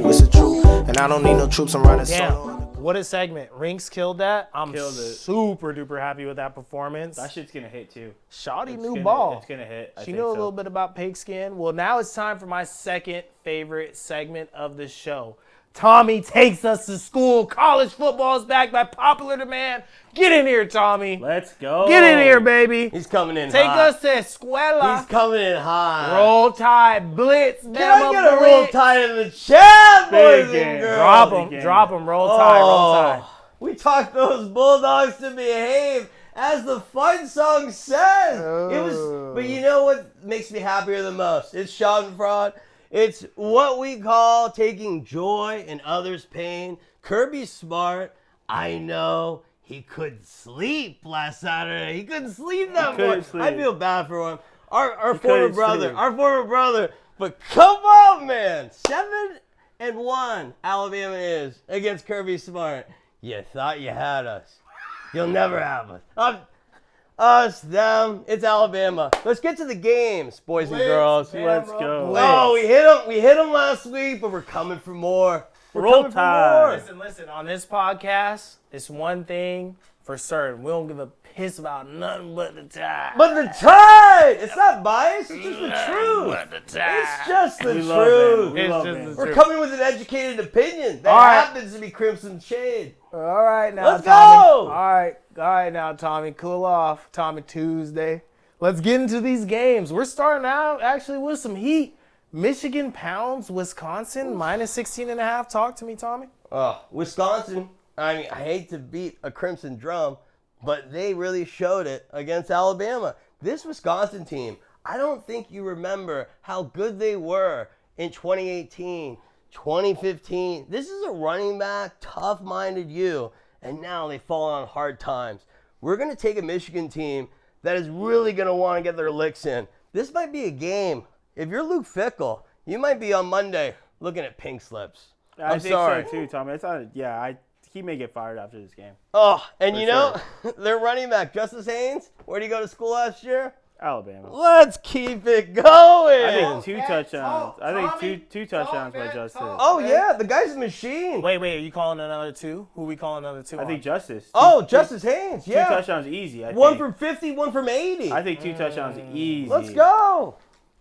Speaker 1: it's the truth. And I don't need no troops, I'm running solo.
Speaker 2: Damn. What a segment. Riinkks killed that. I'm
Speaker 3: Killed it.
Speaker 2: super duper happy with that performance.
Speaker 3: That shit's gonna hit too.
Speaker 2: Shawty
Speaker 3: It's
Speaker 2: new
Speaker 3: gonna-
Speaker 2: ball.
Speaker 3: It's gonna hit. I
Speaker 2: She
Speaker 3: think
Speaker 2: knew a
Speaker 3: so.
Speaker 2: little bit about pigskin. Well, now it's time for my second favorite segment of the show. Tommy takes us to school. College football is back by popular demand. Get in here, Tommy.
Speaker 3: Let's go.
Speaker 2: Get in here, baby.
Speaker 5: He's coming in
Speaker 2: Take
Speaker 5: hot.
Speaker 2: us to escuela.
Speaker 5: He's coming in hot.
Speaker 2: Roll Tide, Blitz,
Speaker 5: Can I
Speaker 2: Bama
Speaker 5: get a roll
Speaker 2: Blitz.
Speaker 5: tide in the chat, boys
Speaker 3: Big
Speaker 5: and
Speaker 3: game.
Speaker 5: girls?
Speaker 2: Drop him, Roll Tide, Roll Tide.
Speaker 5: We taught those Bulldogs to behave, as the fun song says. It was, but you know what makes me happier the most? It's Schadenfreude. It's what we call taking joy in others' pain. Kirby's smart. I know he couldn't sleep last Saturday. He couldn't sleep that
Speaker 3: couldn't
Speaker 5: morning.
Speaker 3: sleep.
Speaker 5: I feel bad for him. Our former
Speaker 3: couldn't
Speaker 5: brother.
Speaker 3: sleep.
Speaker 5: Our former brother. But come on, man. 7-1 Alabama is against Kirby Smart. You thought you had us. You'll never have us. Us, them, it's Alabama. Let's get to the games, boys and girls.
Speaker 3: Let's go.
Speaker 5: Oh, we hit them last week, but we're coming for more. We're
Speaker 3: Roll
Speaker 5: coming for
Speaker 3: Tide.
Speaker 5: more.
Speaker 2: Listen, on this podcast, it's one thing for certain. We don't give a piss about nothing but the Tide.
Speaker 5: But the Tide, it's not biased, it's just the truth.
Speaker 2: But the Tide.
Speaker 5: It's just the
Speaker 3: We love it.
Speaker 5: truth.
Speaker 3: We
Speaker 2: It's
Speaker 3: love
Speaker 2: just
Speaker 3: it.
Speaker 2: the
Speaker 5: We're
Speaker 2: truth.
Speaker 5: coming with an educated opinion that
Speaker 2: All right.
Speaker 5: happens to be Crimson Shade.
Speaker 2: All right now,
Speaker 5: Let's
Speaker 2: Tommy.
Speaker 5: go!
Speaker 2: All right now, Tommy. Cool off. Tommy Tuesday. Let's get into these games. We're starting out actually with some heat. Michigan pounds Wisconsin minus 16.5. Talk to me, Tommy.
Speaker 5: Wisconsin, I mean, I hate to beat a Crimson drum, but they really showed it against Alabama. This Wisconsin team, I don't think you remember how good they were in 2018, 2015. This is a running back, tough-minded you, and now they fall on hard times. We're going to take a Michigan team that is really going to want to get their licks in. This might be a game. If you're Luke Fickell, you might be on Monday looking at pink slips.
Speaker 3: I
Speaker 5: I'm
Speaker 3: think
Speaker 5: sorry.
Speaker 3: so too, Tommy. He may get fired after this game.
Speaker 5: Oh, and
Speaker 3: For
Speaker 5: you know, their running back, Justice Haynes, where did he go to school last year?
Speaker 3: Alabama.
Speaker 5: Let's keep it going.
Speaker 3: I think two touchdowns. I think
Speaker 2: Tommy.
Speaker 3: two touchdowns by Justice.
Speaker 5: Oh, yeah, the guy's a machine.
Speaker 2: Wait, are you calling another two? Who we calling another two?
Speaker 3: I think Justice.
Speaker 5: Oh, Justice Haynes,
Speaker 3: Two
Speaker 5: yeah.
Speaker 3: touchdowns easy.
Speaker 5: One from 50, one from 80.
Speaker 3: I think two touchdowns easy.
Speaker 5: Let's go.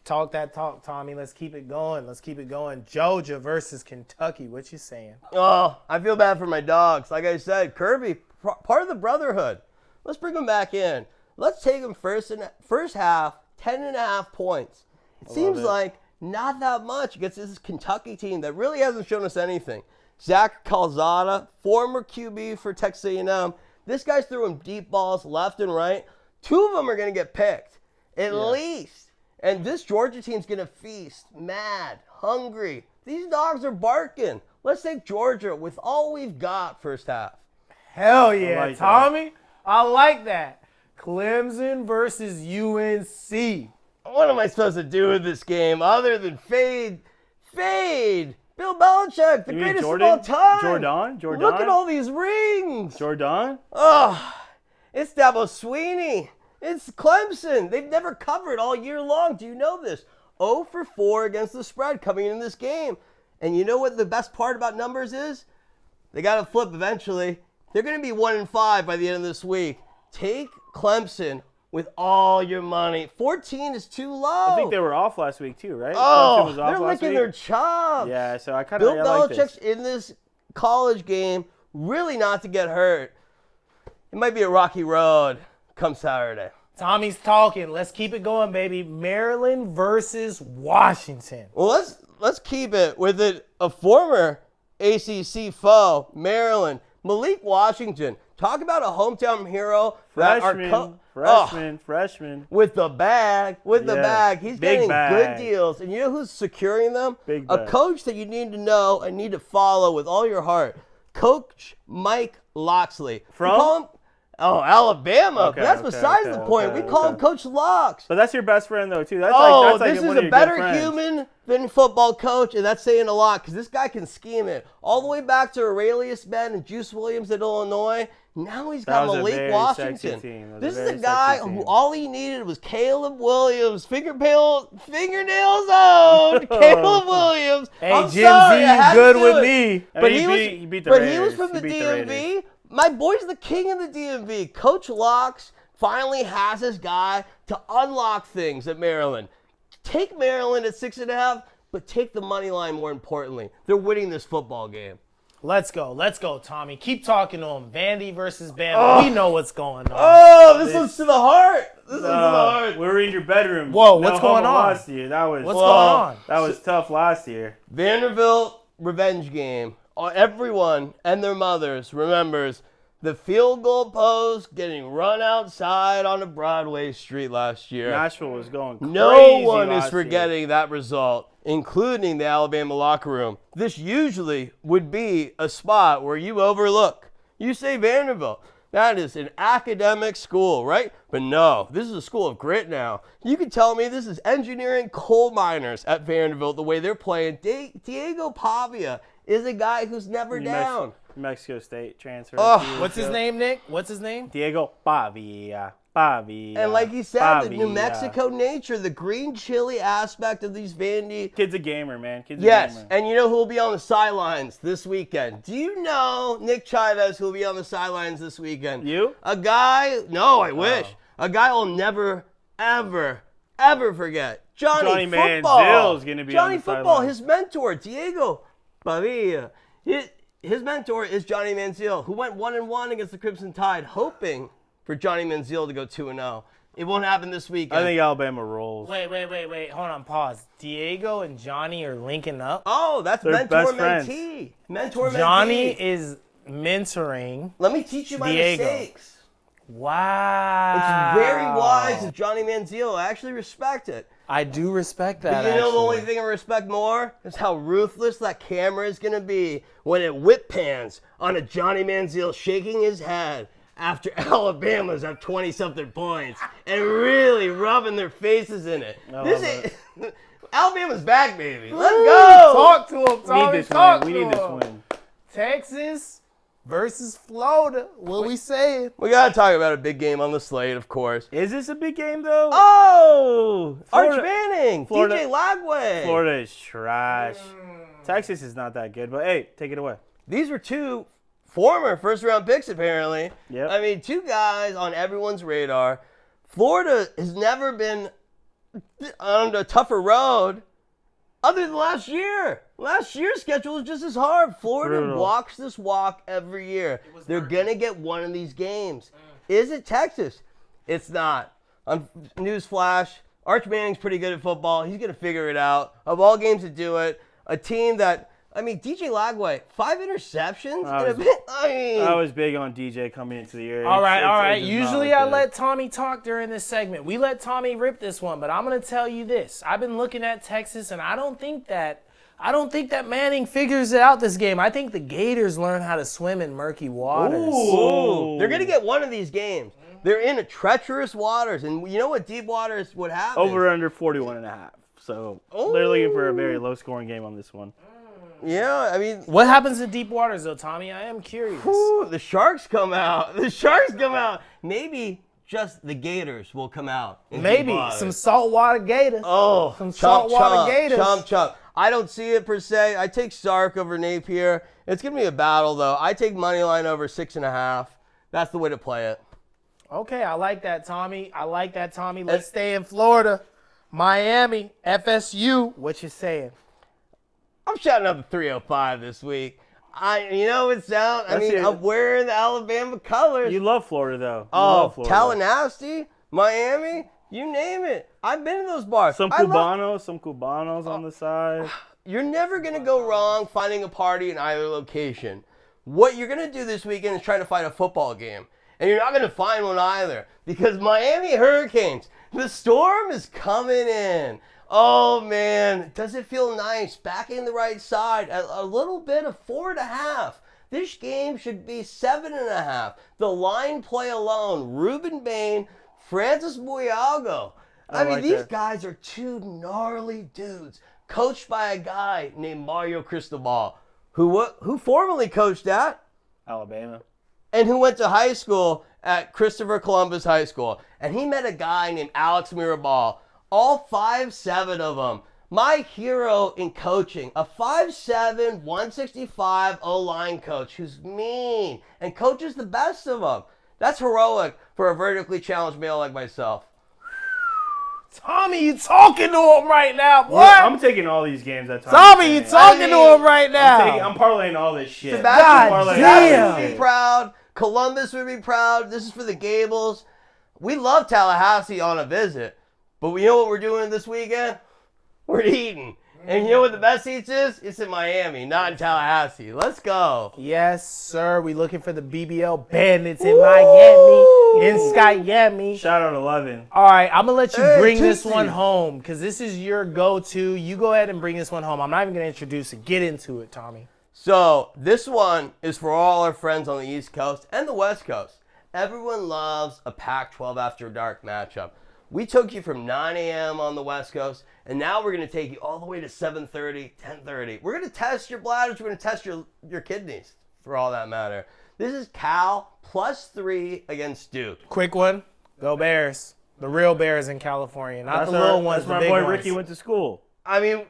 Speaker 2: Talk that talk, Tommy. Let's keep it going. Georgia versus Kentucky. What you saying?
Speaker 5: Oh, I feel bad for my dogs. Like I said, Kirby, part of the brotherhood. Let's bring him back in. Let's take him first half, 10.5 points. It seems like not that much against this Kentucky team that really hasn't shown us anything. Zach Calzada, former QB for Texas A&M. This guy's throwing deep balls left and right. 2 of them are going to get picked, at least. And this Georgia team's going to feast, mad, hungry, These dogs are barking. Let's take Georgia with all we've got first half.
Speaker 2: Hell yeah,
Speaker 3: like
Speaker 2: Tommy. That. I like that. Clemson versus UNC.
Speaker 5: What am I supposed to do with this game other than fade Bill Belichick, the greatest of all time?
Speaker 3: Jordan?
Speaker 5: Look at all these rings.
Speaker 3: Jordan?
Speaker 5: Oh, it's Dabo Sweeney. It's Clemson. They've never covered all year long. Do you know this? 0 for 4 against the spread coming in this game. And you know what the best part about numbers is? They got to flip eventually. They're going to be 1-5 by the end of this week. Take Clemson with all your money. 14 is too low.
Speaker 3: I think they were off last week too, right?
Speaker 5: Oh,
Speaker 3: Clemson was off
Speaker 5: they're
Speaker 3: last
Speaker 5: licking
Speaker 3: week.
Speaker 5: their chops.
Speaker 3: Yeah, so I kind
Speaker 5: Bill
Speaker 3: of like
Speaker 5: Belichick's
Speaker 3: this.
Speaker 5: in this college game really not to get hurt. It might be a rocky road come Saturday.
Speaker 2: Tommy's talking. Let's keep it going, baby. Maryland versus Washington.
Speaker 5: Well, let's keep it with a former ACC foe, Maryland. Malik Washington. Talk about a hometown hero.
Speaker 3: Freshman.
Speaker 5: With the bag. He's
Speaker 3: Big
Speaker 5: getting
Speaker 3: bag.
Speaker 5: good deals. And you know who's securing them?
Speaker 3: Big
Speaker 5: A
Speaker 3: bag.
Speaker 5: coach that you need to know and need to follow with all your heart. Coach Mike Loxley.
Speaker 3: From?
Speaker 5: We call him, Alabama.
Speaker 3: Okay,
Speaker 5: but that's
Speaker 3: okay,
Speaker 5: besides
Speaker 3: okay,
Speaker 5: the point.
Speaker 3: okay,
Speaker 5: We call him
Speaker 3: okay.
Speaker 5: Coach Locks.
Speaker 3: But that's your best friend though too. That's
Speaker 5: This
Speaker 3: one
Speaker 5: is
Speaker 3: of
Speaker 5: a
Speaker 3: your good
Speaker 5: better
Speaker 3: friends.
Speaker 5: human than football coach, and that's saying a lot because this guy can scheme it. All the way back to Aurelius Ben and Juice Williams at Illinois. Now he's got
Speaker 3: That was a
Speaker 5: Malik
Speaker 3: very
Speaker 5: Washington.
Speaker 3: sexy team. That was
Speaker 5: This
Speaker 3: a
Speaker 5: is
Speaker 3: very
Speaker 5: a guy
Speaker 3: sexy
Speaker 5: who
Speaker 3: team.
Speaker 5: all he needed was Caleb Williams. Fingernails owned. Caleb Williams.
Speaker 2: Hey,
Speaker 5: I'm
Speaker 2: Jim
Speaker 5: sorry,
Speaker 2: Z,
Speaker 5: I had
Speaker 2: you good
Speaker 5: to do
Speaker 2: with
Speaker 5: it.
Speaker 2: me.
Speaker 3: I
Speaker 5: But
Speaker 3: mean,
Speaker 5: he
Speaker 3: beat the
Speaker 5: was
Speaker 3: Raiders.
Speaker 5: from the
Speaker 3: He beat the Raiders.
Speaker 5: DMV. My boy's the king of the DMV. Coach Locks finally has his guy to unlock things at Maryland. Take Maryland at 6.5, but take the money line more importantly. They're winning this football game.
Speaker 2: Let's go, Tommy. Keep talking to him. Vandy versus Bama. We know what's going on.
Speaker 5: Oh, this one's to the heart. This one's to the heart.
Speaker 3: We were in your bedroom.
Speaker 2: Whoa, what's going on?
Speaker 3: Last year. That was
Speaker 2: What's going on?
Speaker 3: That was tough last year.
Speaker 5: Vanderbilt revenge game. Everyone and their mothers remembers the field goal post getting run outside on a Broadway street last year.
Speaker 3: Nashville was going crazy.
Speaker 5: No one is
Speaker 3: last year.
Speaker 5: forgetting that result, including the Alabama locker room. This usually would be a spot where you overlook. You say Vanderbilt. That is an academic school, right? But no, this is a school of grit now. You can tell me this is engineering coal miners at Vanderbilt, the way they're playing. Diego Pavia is a guy who's never down.
Speaker 3: Mexico State transfer.
Speaker 2: What's his name, Nick? What's his name?
Speaker 3: Diego Pavia.
Speaker 5: And like he said, the New Mexico nature, the green chili aspect of these Vandy.
Speaker 3: Kid's a gamer, man. Kid's a
Speaker 5: Yes,
Speaker 3: gamer.
Speaker 5: and you know who will be on the sidelines this weekend? Do you know Nick Chavez who will be on the sidelines this weekend?
Speaker 3: You?
Speaker 5: A guy, no, I wish. A guy I'll never, ever forget. Johnny Football.
Speaker 3: Manziel's gonna be
Speaker 5: Johnny
Speaker 3: on the
Speaker 5: Football,
Speaker 3: sidelines.
Speaker 5: his mentor, Diego Pavia. His mentor is Johnny Manziel, who went 1-1 against the Crimson Tide, hoping for Johnny Manziel to go 2-0. It won't happen this weekend.
Speaker 3: I think Alabama rolls.
Speaker 2: Wait. Hold on, pause. Diego and Johnny are linking up.
Speaker 5: Oh, that's
Speaker 3: They're best
Speaker 5: mentor-mentee. Mentor-mentee.
Speaker 2: Johnny is mentoring.
Speaker 5: Let me teach you my
Speaker 2: Diego.
Speaker 5: mistakes.
Speaker 2: Wow.
Speaker 5: It's very wise of Johnny Manziel. I actually respect it.
Speaker 2: I do respect that.
Speaker 5: But you know the
Speaker 2: actually.
Speaker 5: only thing I respect more is how ruthless that camera is going to be when it whip pans on a Johnny Manziel shaking his head after Alabama's up 20-something points and really rubbing their faces in it. Alabama's back, baby. Let's go.
Speaker 2: Talk to him,
Speaker 3: We
Speaker 2: Tommy.
Speaker 3: need this
Speaker 2: Talk
Speaker 3: win.
Speaker 2: to
Speaker 3: We need this
Speaker 2: him.
Speaker 3: win.
Speaker 2: Texas versus Florida. What we saying?
Speaker 5: We got to talk about a big game on the slate, of course.
Speaker 3: Is this a big game though?
Speaker 5: Oh,
Speaker 3: Florida-
Speaker 5: Arch Manning,
Speaker 3: Florida-
Speaker 5: DJ Lagway.
Speaker 3: Florida is trash. Texas is not that good, but hey, take it away.
Speaker 5: These were two former first-round picks, apparently.
Speaker 3: Yep.
Speaker 5: I mean, two guys on everyone's radar. Florida has never been on a tougher road other than last year. Last year's schedule was just as hard. Florida
Speaker 3: Brutal.
Speaker 5: walks this walk every year. They're going to get one of these games. Is it Texas? It's not. Newsflash, Arch Manning's pretty good at football. He's going to figure it out. Of all games to do it, a team that, DJ Lagway, 5 interceptions?
Speaker 3: I was big on DJ coming into the year.
Speaker 2: All right.
Speaker 3: It does not
Speaker 2: Usually
Speaker 3: look
Speaker 2: I
Speaker 3: good.
Speaker 2: let Tommy talk during this segment. We let Tommy rip this one, but I'm going to tell you this. I've been looking at Texas, and I don't think I don't think that Manning figures it out this game. I think the Gators learn how to swim in murky waters.
Speaker 5: Ooh. They're going to get one of these games. They're in a treacherous waters. And you know what deep waters would happen?
Speaker 3: Over under 41.5. So they're looking for a very low-scoring game on this one.
Speaker 5: Yeah, I mean.
Speaker 2: What happens in deep waters, though, Tommy? I am curious.
Speaker 5: Ooh, the Sharks come out. The Sharks come out. Maybe just the Gators will come out.
Speaker 2: Maybe some saltwater gators.
Speaker 5: Oh,
Speaker 2: some saltwater gators.
Speaker 5: Chomp. I don't see it per se. I take Sark over Napier. It's going to be a battle, though. I take moneyline over 6.5. That's the way to play it.
Speaker 2: Okay, I like that, Tommy. Let's stay in Florida. Miami, FSU. What you saying?
Speaker 5: I'm shouting out the 305 this week. You know it sounds. I'm wearing the Alabama colors.
Speaker 3: You love Florida, though.
Speaker 5: Tallahassee, Miami, you name it. I've been in those bars.
Speaker 3: Some Cubanos on the side.
Speaker 5: You're never going to go wrong finding a party in either location. What you're going to do this weekend is try to find a football game. And you're not going to find one either. Because Miami Hurricanes, the storm is coming in. Oh, man. Does it feel nice? Backing the right side. A little bit of 4.5. This game should be 7.5. The line play alone. Ruben Bain, Francis Buiago. These guys are two gnarly dudes. Coached by a guy named Mario Cristobal. Who formerly coached at?
Speaker 3: Alabama.
Speaker 5: And who went to high school at Christopher Columbus High School. And he met a guy named Alex Mirabal. All 5'7" of them. My hero in coaching. A 5'7", 165 O-line coach who's mean and coaches the best of them. That's heroic for a vertically challenged male like myself.
Speaker 2: Tommy, you talking to him right now, boy.
Speaker 3: I'm taking all these games that time.
Speaker 2: Tommy, you talking to him right now.
Speaker 3: I'm parlaying all this shit.
Speaker 5: Sebastian would be proud. Columbus would be proud. This is for the Gables. We love Tallahassee on a visit. But you know what we're doing this weekend? We're eating. And you know what the best eats is? It's in Miami, not in Tallahassee. Let's go.
Speaker 2: Yes, sir. We looking for the BBL Bandits in Miami, in Skyami.
Speaker 3: Shout out 11.
Speaker 2: All right, I'm going to let you bring this one home because this is your go-to. You go ahead and bring this one home. I'm not even going to introduce it. Get into it, Tommy.
Speaker 5: So this one is for all our friends on the East Coast and the West Coast. Everyone loves a Pac-12 after dark matchup. We took you from 9 a.m. on the West Coast, and now we're going to take you all the way to 7:30, 10:30. We're going to test your bladders. We're going to test your kidneys, for all that matter. This is Cal +3 against Duke.
Speaker 2: Quick one. Go Bears. The real Bears in California, not the little ones, the big ones.
Speaker 3: That's my boy Ricky went to school.
Speaker 5: I mean,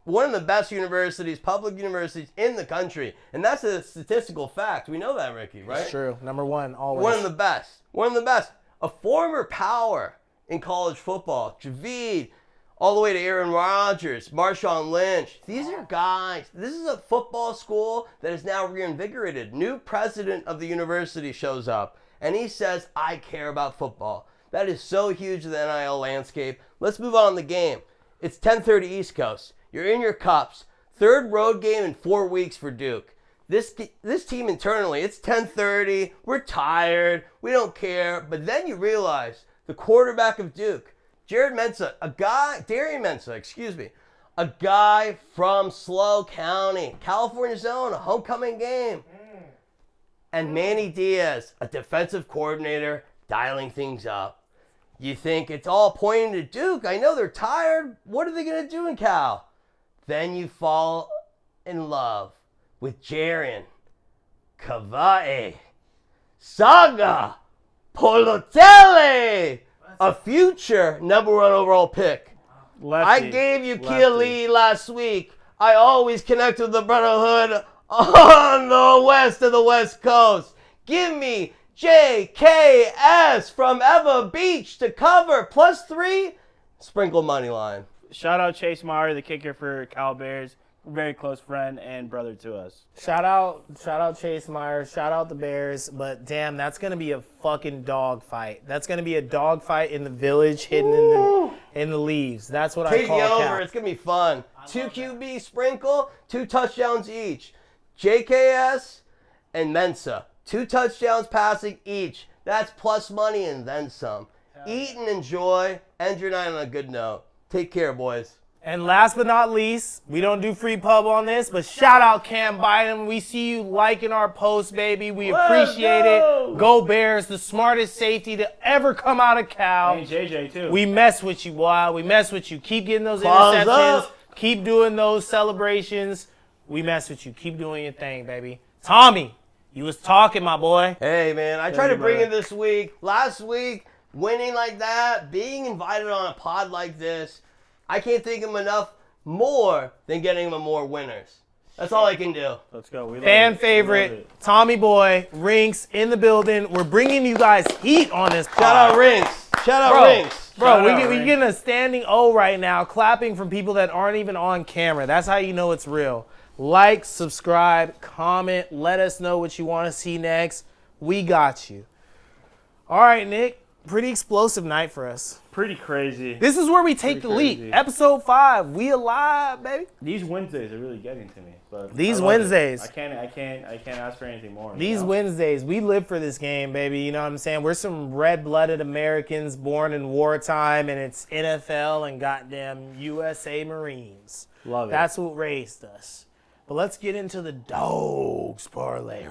Speaker 5: one of the best universities, public universities in the country. And that's a statistical fact. We know that, Ricky, right?
Speaker 2: It's true. Number one, always.
Speaker 5: One of the best. A former power in college football. Javid, all the way to Aaron Rodgers, Marshawn Lynch. These are guys. This is a football school that is now reinvigorated. New president of the university shows up, and he says, I care about football. That is so huge in the NIL landscape. Let's move on to the game. It's 10:30 East Coast. You're in your cups. Third road game in 4 weeks for Duke. This team internally, it's 10:30. We're tired. We don't care. But then you realize the quarterback of Duke, Darian Mensah, a guy from SLO County, California's own, a homecoming game. And Manny Diaz, a defensive coordinator, dialing things up. You think it's all pointing to Duke. I know they're tired. What are they going to do in Cal? Then you fall in love with Jaren, Kavae, Saga, Polotele, a future #1 overall pick.
Speaker 3: Lefty.
Speaker 5: I gave you Keely last week. I always connect with the Brotherhood on the west of the West Coast. Give me JKS from Eva Beach to cover +3. Sprinkle money line.
Speaker 3: Shout out Chase Meyer, the kicker for Cal Bears. Very close friend and brother to us.
Speaker 2: Shout out Chase Meyer. Shout out the Bears. But damn, that's gonna be a fucking dog fight. That's gonna be a dog fight in the village, hidden in the leaves. That's what I call
Speaker 5: Take it over.
Speaker 2: Cal.
Speaker 5: It's gonna be fun. 2 QB sprinkle, 2 touchdowns each. JKS and Mensah, 2 touchdowns passing each. That's plus money and then some. Eat and enjoy. End your night on a good note. Take care, boys.
Speaker 2: And last but not least, we don't do free pub on this, but shout out Cam Biden. We see you liking our post, baby. We appreciate it. Go Bears, the smartest safety to ever come out of Cal.
Speaker 3: And JJ, too.
Speaker 2: We mess with you, boy. We mess with you. Keep getting those
Speaker 5: Claws
Speaker 2: interceptions.
Speaker 5: up.
Speaker 2: Keep doing those celebrations. We mess with you. Keep doing your thing, baby. Tommy, you was talking, my boy.
Speaker 5: Hey, man, I tried to bring it this week. Last week, winning like that, being invited on a pod like this, I can't think of enough more than getting them more winners. That's all I can do.
Speaker 3: Let's go. We love
Speaker 2: Fan
Speaker 3: it.
Speaker 2: favorite,
Speaker 3: We love it.
Speaker 2: Tommy Boy, Riinkks in the building. We're bringing you guys heat on this pod.
Speaker 5: Shout out Riinkks. Shout out Riinkks.
Speaker 2: Bro,
Speaker 3: Shout out,
Speaker 2: we're
Speaker 3: Riinkks.
Speaker 2: getting a standing O right now, clapping from people that aren't even on camera. That's how you know it's real. Like, subscribe, comment, let us know what you want to see next. We got you. All right, Nick. Pretty explosive night for us.
Speaker 3: Pretty crazy.
Speaker 2: This is where we take the lead.
Speaker 3: crazy.
Speaker 2: Episode 5. We alive, baby.
Speaker 3: These Wednesdays are really getting to me. But
Speaker 2: These
Speaker 3: I love
Speaker 2: Wednesdays.
Speaker 3: it. I can't ask for anything more.
Speaker 2: These Wednesdays, we live for this game, baby. You know what I'm saying? We're some red-blooded Americans born in wartime, and it's NFL and goddamn USA Marines.
Speaker 3: Love it.
Speaker 2: That's what raised us. But let's get into the dogs parlay.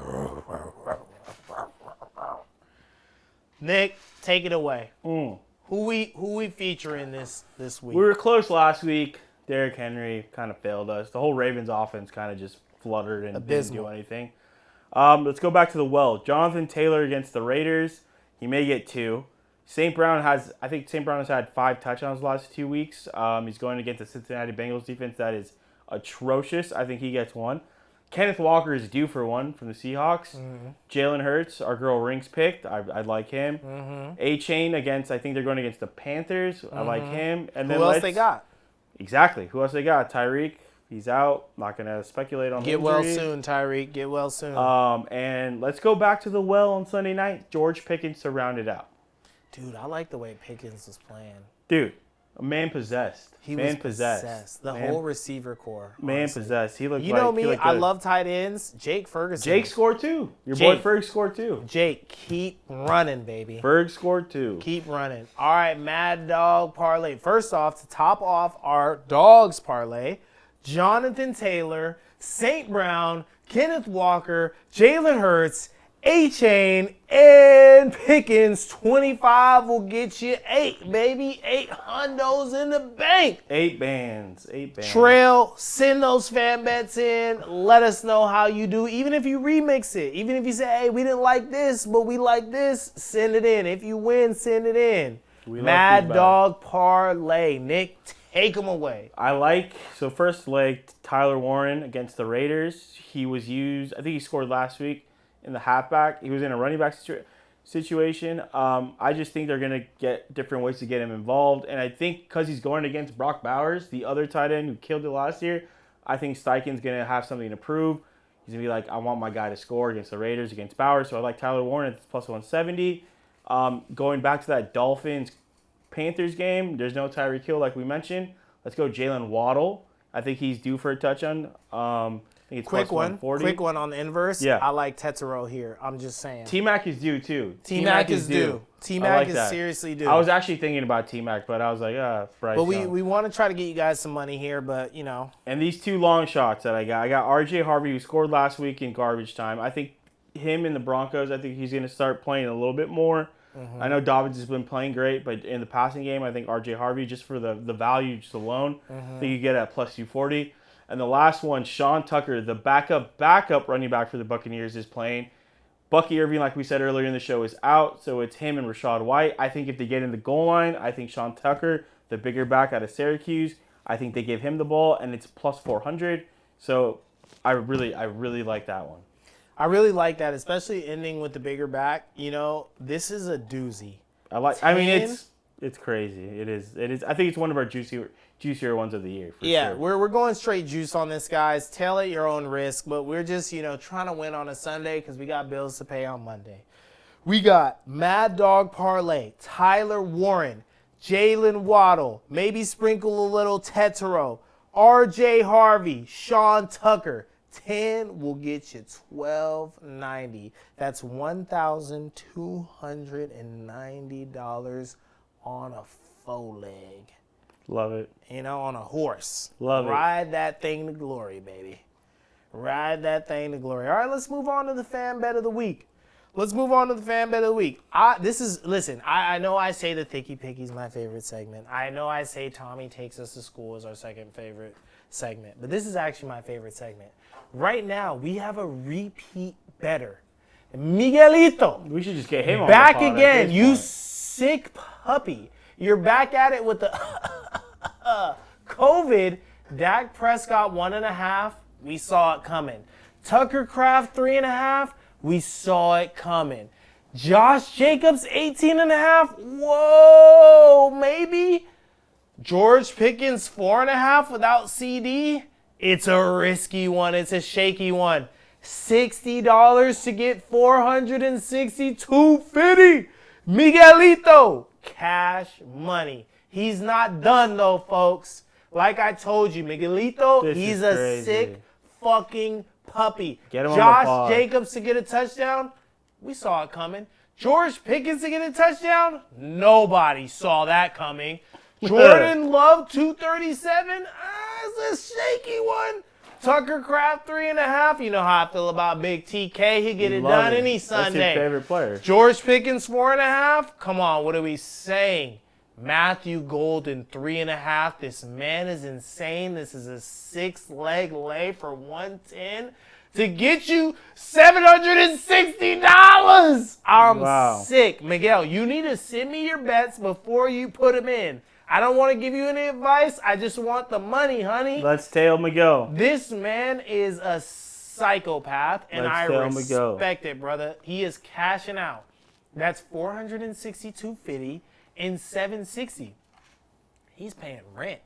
Speaker 2: Nick, take it away. Who we featuring this week?
Speaker 3: We were close last week. Derrick Henry kind of failed us. The whole Ravens offense kind of just fluttered and didn't do anything. Let's go back to the well. Jonathan Taylor against the Raiders. He may get 2. I think St. Brown has had 5 touchdowns the last 2 weeks. He's going against the Cincinnati Bengals defense that is atrocious. I think he gets 1. Kenneth Walker is due for 1 from the Seahawks. Jalen Hurts, our girl Riinkks picked. I like him. A-Chain I think they're going against the Panthers. I like him. And
Speaker 2: Who else they got?
Speaker 3: Exactly. Who else they got? Tyreek. He's out. Not going to speculate on
Speaker 2: Get
Speaker 3: injury.
Speaker 2: well soon, Tyreek. Get well soon.
Speaker 3: And let's go back to the well on Sunday night. George Pickens to round it out.
Speaker 2: Dude, I like the way Pickens was playing.
Speaker 3: Dude, a man possessed.
Speaker 2: He
Speaker 3: man
Speaker 2: was possessed. The whole receiver core.
Speaker 3: Man
Speaker 2: honestly.
Speaker 3: possessed. He looked
Speaker 2: You know me, I
Speaker 3: good.
Speaker 2: love tight ends. Jake Ferguson.
Speaker 3: Jake scored 2. Your
Speaker 2: Jake.
Speaker 3: boy Ferg scored 2.
Speaker 2: Jake, keep running, baby.
Speaker 3: Ferg scored 2.
Speaker 2: Keep running. All right, Mad Dog Parlay. First off, to top off our Dogs Parlay, Jonathan Taylor, St. Brown, Kenneth Walker, Jalen Hurts, A-Chain, and Pickens. 25 will get you 8, baby. 8 hundos in the bank.
Speaker 3: 8 bands.
Speaker 2: Trail, send those fan bets in. Let us know how you do. Even if you remix it. Even if you say, hey, we didn't like this, but we like this, send it in. If you win, send it in. Mad Dog Parlay. Nick, take them away.
Speaker 3: So first leg, Tyler Warren against the Raiders. He was used, I think he scored last week in the halfback. He was in a running back situation. I just think they're going to get different ways to get him involved. And I think because he's going against Brock Bowers, the other tight end who killed it last year, I think Steichen's going to have something to prove. He's going to be like, I want my guy to score against the Raiders, against Bowers. So I like Tyler Warren at plus 170. Going back to that Dolphins-Panthers game, there's no Tyreek Hill like we mentioned. Let's go Jalen Waddle. I think he's due for a touchdown. I think it's
Speaker 2: Quick
Speaker 3: plus 140.
Speaker 2: Quick one on the inverse.
Speaker 3: Yeah.
Speaker 2: I like Tetero here. I'm just saying.
Speaker 3: T-Mac is due, too.
Speaker 2: T-Mac is due. T-Mac is seriously due.
Speaker 3: I was actually thinking about T-Mac, but I was like, Bryce
Speaker 2: But
Speaker 3: Young.
Speaker 2: we want to try to get you guys some money here, but, you know.
Speaker 3: And these 2 long shots that I got R.J. Harvey, who scored last week in garbage time. I think him and the Broncos, I think he's going to start playing a little bit more. I know Dobbins has been playing great, but in the passing game, I think R.J. Harvey, just for the value just alone, I think you get at plus 240. And the last one, Sean Tucker, the backup running back for the Buccaneers, is playing. Bucky Irving, like we said earlier in the show, is out, so it's him and Rachaad White. I think if they get in the goal line, I think Sean Tucker, the bigger back out of Syracuse, I think they give him the ball, and it's plus 400. So I really like that one.
Speaker 2: I really like that, especially ending with the bigger back. You know, this is a doozy.
Speaker 3: It's crazy. It is. I think it's one of our juicier ones of the year. For
Speaker 2: Yeah,
Speaker 3: sure.
Speaker 2: we're going straight juice on this, guys. Tail at your own risk, but we're just, trying to win on a Sunday because we got bills to pay on Monday. We got Mad Dog Parlay, Tyler Warren, Jalen Waddle, maybe sprinkle a little Tetero, R.J. Harvey, Sean Tucker. 10 will get you $1,290. That's $1,290 on a faux leg.
Speaker 3: Love it.
Speaker 2: On a horse.
Speaker 3: Love it.
Speaker 2: Ride that thing to glory, baby. Ride that thing to glory. All right, let's move on to the fan bet of the week. I know I say the Thickie Pickie is my favorite segment. I know I say Tommy Takes Us to School is our second favorite segment. But this is actually my favorite segment. Right now, we have a repeat bettor. Miguelito.
Speaker 3: We should just get him on
Speaker 2: Back
Speaker 3: the pod
Speaker 2: again.
Speaker 3: at this
Speaker 2: You
Speaker 3: point.
Speaker 2: sick puppy. You're back at it with the COVID. Dak Prescott 1.5. We saw it coming. Tucker Kraft 3.5. We saw it coming. Josh Jacobs 18.5. Whoa, maybe. George Pickens 4.5 without CD. It's a risky one. It's a shaky one. $60 to get $462.50. Miguelito. Cash money. He's not done though, folks. Like I told you, Miguelito,
Speaker 3: This
Speaker 2: he's
Speaker 3: is
Speaker 2: a
Speaker 3: crazy.
Speaker 2: sick fucking puppy.
Speaker 3: Get him on the
Speaker 2: Josh
Speaker 3: pod.
Speaker 2: Jacobs to get a touchdown. We saw it coming. George Pickens to get a touchdown. Nobody saw that coming. Jordan Love 237. It's a shaky one. Tucker Kraft 3.5. You know how I feel about Big TK. He'll get it
Speaker 3: Love
Speaker 2: done
Speaker 3: it.
Speaker 2: any
Speaker 3: That's your
Speaker 2: Sunday.
Speaker 3: favorite player.
Speaker 2: George Pickens 4.5. Come on, what are we saying? Matthew Golden 3.5. This man is insane. This is a 6-leg lay for 110 to get you $760. I'm
Speaker 3: Wow.
Speaker 2: sick. Miguel, you need to send me your bets before you put them in. I don't want to give you any advice. I just want the money, honey.
Speaker 3: Let's tail Miguel.
Speaker 2: This man is a psychopath, and
Speaker 3: Let's
Speaker 2: I
Speaker 3: tell him to go.
Speaker 2: respect it, brother. He is cashing out. That's $462.50 and $760. He's paying rent.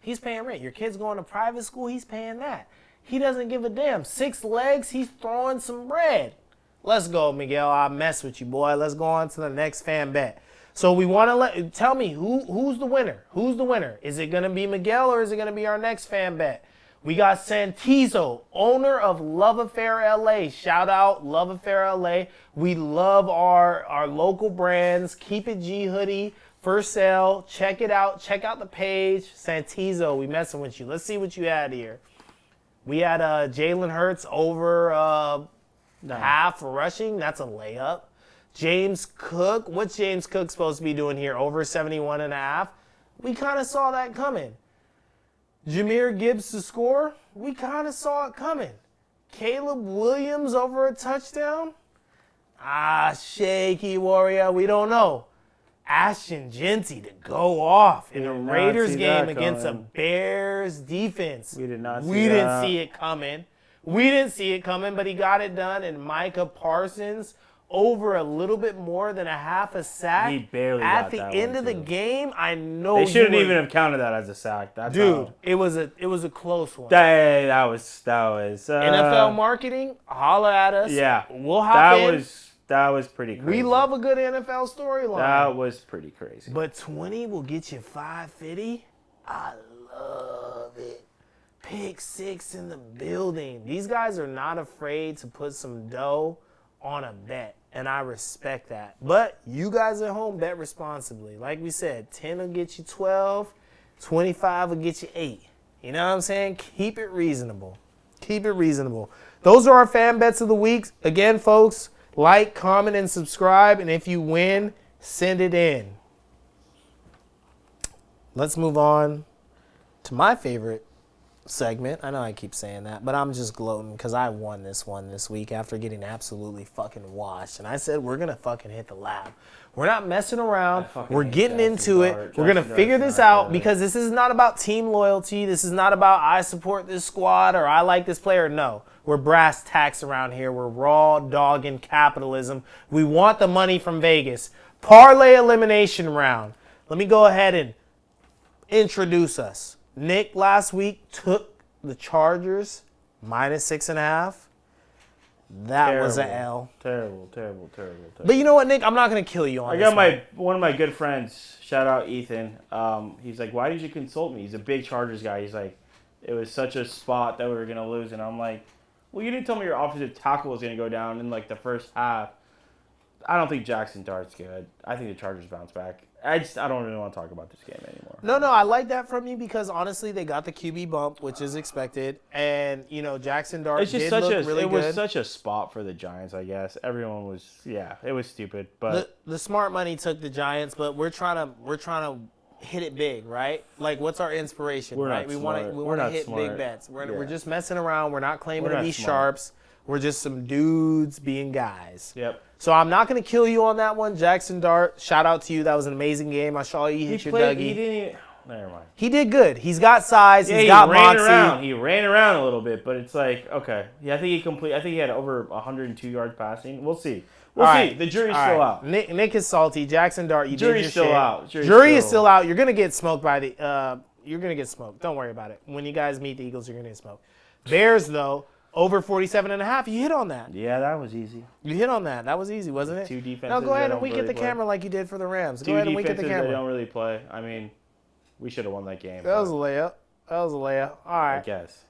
Speaker 2: He's paying rent. Your kid's going to private school, he's paying that. He doesn't give a damn. 6 legs, he's throwing some bread. Let's go, Miguel. I'll mess with you, boy. Let's go on to the next fan bet. So we want to tell me who's the winner? Who's the winner? Is it going to be Miguel or is it going to be our next fan bet? We got Santizo, owner of Love Affair LA. Shout out Love Affair LA. We love our local brands. Keep It G hoodie for sale. Check it out. Check out the page. Santizo, we messing with you. Let's see what you had here. We had Jalen Hurts over half rushing. That's a layup. James Cook. What's James Cook supposed to be doing here? Over 71.5. We kind of saw that coming. Jahmyr Gibbs to score. We kind of saw it coming. Caleb Williams over a touchdown. Shaky Warrior. We don't know. Ashton Genty to go off in a
Speaker 3: did not
Speaker 2: Raiders
Speaker 3: see
Speaker 2: game
Speaker 3: that
Speaker 2: against a
Speaker 3: coming.
Speaker 2: Bears defense.
Speaker 3: We did not see
Speaker 2: We didn't
Speaker 3: that.
Speaker 2: see it coming. We didn't see it coming, but he got it done. And Micah Parsons over a little bit more than a half a sack.
Speaker 3: He barely
Speaker 2: at
Speaker 3: got
Speaker 2: the
Speaker 3: that
Speaker 2: end
Speaker 3: one,
Speaker 2: of the
Speaker 3: too.
Speaker 2: game. I know
Speaker 3: They
Speaker 2: you
Speaker 3: shouldn't
Speaker 2: were-
Speaker 3: even have counted that as a sack. That's
Speaker 2: Dude,
Speaker 3: how-
Speaker 2: it was a close one.
Speaker 3: that was
Speaker 2: NFL marketing, holla at us.
Speaker 3: Yeah,
Speaker 2: We'll hop in.
Speaker 3: that was pretty crazy.
Speaker 2: We love a good NFL storyline.
Speaker 3: that was pretty crazy.
Speaker 2: But 20 will get you 550. I love it. Pick 6 in the building. These guys are not afraid to put some dough on a bet, and I respect that. But you guys at home, bet responsibly. Like we said, 10 will get you 12, 25 will get you 8. You know what I'm saying? Keep it reasonable. Keep it reasonable. Those are our fan bets of the week. Again, folks, like, comment, and subscribe, and if you win, send it in. Let's move on to my favorite segment. I know I keep saying that, but I'm just gloating because I won this one this week after getting absolutely fucking washed. And I said, we're going to fucking hit the lab. We're not messing around. We're
Speaker 3: hate
Speaker 2: getting
Speaker 3: Jackson
Speaker 2: into it.
Speaker 3: Dart.
Speaker 2: We're going to
Speaker 3: Jackson
Speaker 2: figure
Speaker 3: Dart's
Speaker 2: this
Speaker 3: not
Speaker 2: out
Speaker 3: good.
Speaker 2: because this is not about team loyalty. This is not about I support this squad or I like this player. No. We're brass tacks around here. We're raw dogging capitalism. We want the money from Vegas. Parlay elimination round. Let me go ahead and introduce us. Nick last week took the Chargers -6.5. That was an L.
Speaker 3: Terrible.
Speaker 2: But you know what, Nick? I'm not going to kill you on
Speaker 3: I
Speaker 2: this
Speaker 3: got one of my good friends, shout out Ethan. He's like, why did you consult me? He's a big Chargers guy. He's like, it was such a spot that we were going to lose. And I'm like, well, you didn't tell me your offensive tackle was going to go down in like the first half. I don't think Jackson Dart's good. I think the Chargers bounce back. I don't really want to talk about this game anymore.
Speaker 2: No, I like that from you because honestly, they got the QB bump, which is expected, and Jackson Dart
Speaker 3: It's just
Speaker 2: did look really
Speaker 3: it
Speaker 2: good.
Speaker 3: was such a spot for the Giants, I guess. Everyone was, it was stupid, but
Speaker 2: The smart money took the Giants, but we're trying to hit it big, right? Like, what's our inspiration,
Speaker 3: We're
Speaker 2: right?
Speaker 3: not
Speaker 2: We want
Speaker 3: smart.
Speaker 2: to
Speaker 3: We're not
Speaker 2: hit
Speaker 3: smart.
Speaker 2: big bets.
Speaker 3: Yeah.
Speaker 2: We're just messing around. We're not claiming
Speaker 3: We're
Speaker 2: to
Speaker 3: not
Speaker 2: be
Speaker 3: smart.
Speaker 2: sharps. We're just some dudes being guys.
Speaker 3: yep.
Speaker 2: So I'm not going to kill you on that one, Jackson Dart. Shout out to you. That was an amazing game. I saw you hit your Dougie.
Speaker 3: He didn't even, never mind.
Speaker 2: He did good. He's got size.
Speaker 3: Yeah,
Speaker 2: He's got
Speaker 3: ran
Speaker 2: moxie.
Speaker 3: around. He ran around a little bit, but it's like, okay. Yeah, I think he had over 102 yards passing. We'll see. We'll
Speaker 2: All
Speaker 3: see.
Speaker 2: right.
Speaker 3: The jury's
Speaker 2: All
Speaker 3: still
Speaker 2: right.
Speaker 3: out.
Speaker 2: Nick is salty. Jackson Dart, you
Speaker 3: Jury's
Speaker 2: did your
Speaker 3: still
Speaker 2: shit.
Speaker 3: out.
Speaker 2: Jury is still out. You're gonna get smoked by the. You're gonna get smoked. Don't worry about it. When you guys meet the Eagles, you're gonna get smoked. Bears though, over 47.5. You hit on that.
Speaker 3: Yeah, that was easy.
Speaker 2: You hit on that. That was easy, wasn't it?
Speaker 3: Two defenses.
Speaker 2: Now go ahead
Speaker 3: that
Speaker 2: and
Speaker 3: don't
Speaker 2: wink at
Speaker 3: really
Speaker 2: the
Speaker 3: play.
Speaker 2: camera like you did for the Rams. Go
Speaker 3: Two
Speaker 2: ahead and wink at
Speaker 3: defenses
Speaker 2: the
Speaker 3: that
Speaker 2: camera.
Speaker 3: don't really play. I mean, we should have won that game.
Speaker 2: That was a
Speaker 3: but
Speaker 2: layup. That was a layup. All
Speaker 3: I
Speaker 2: right.
Speaker 3: guess.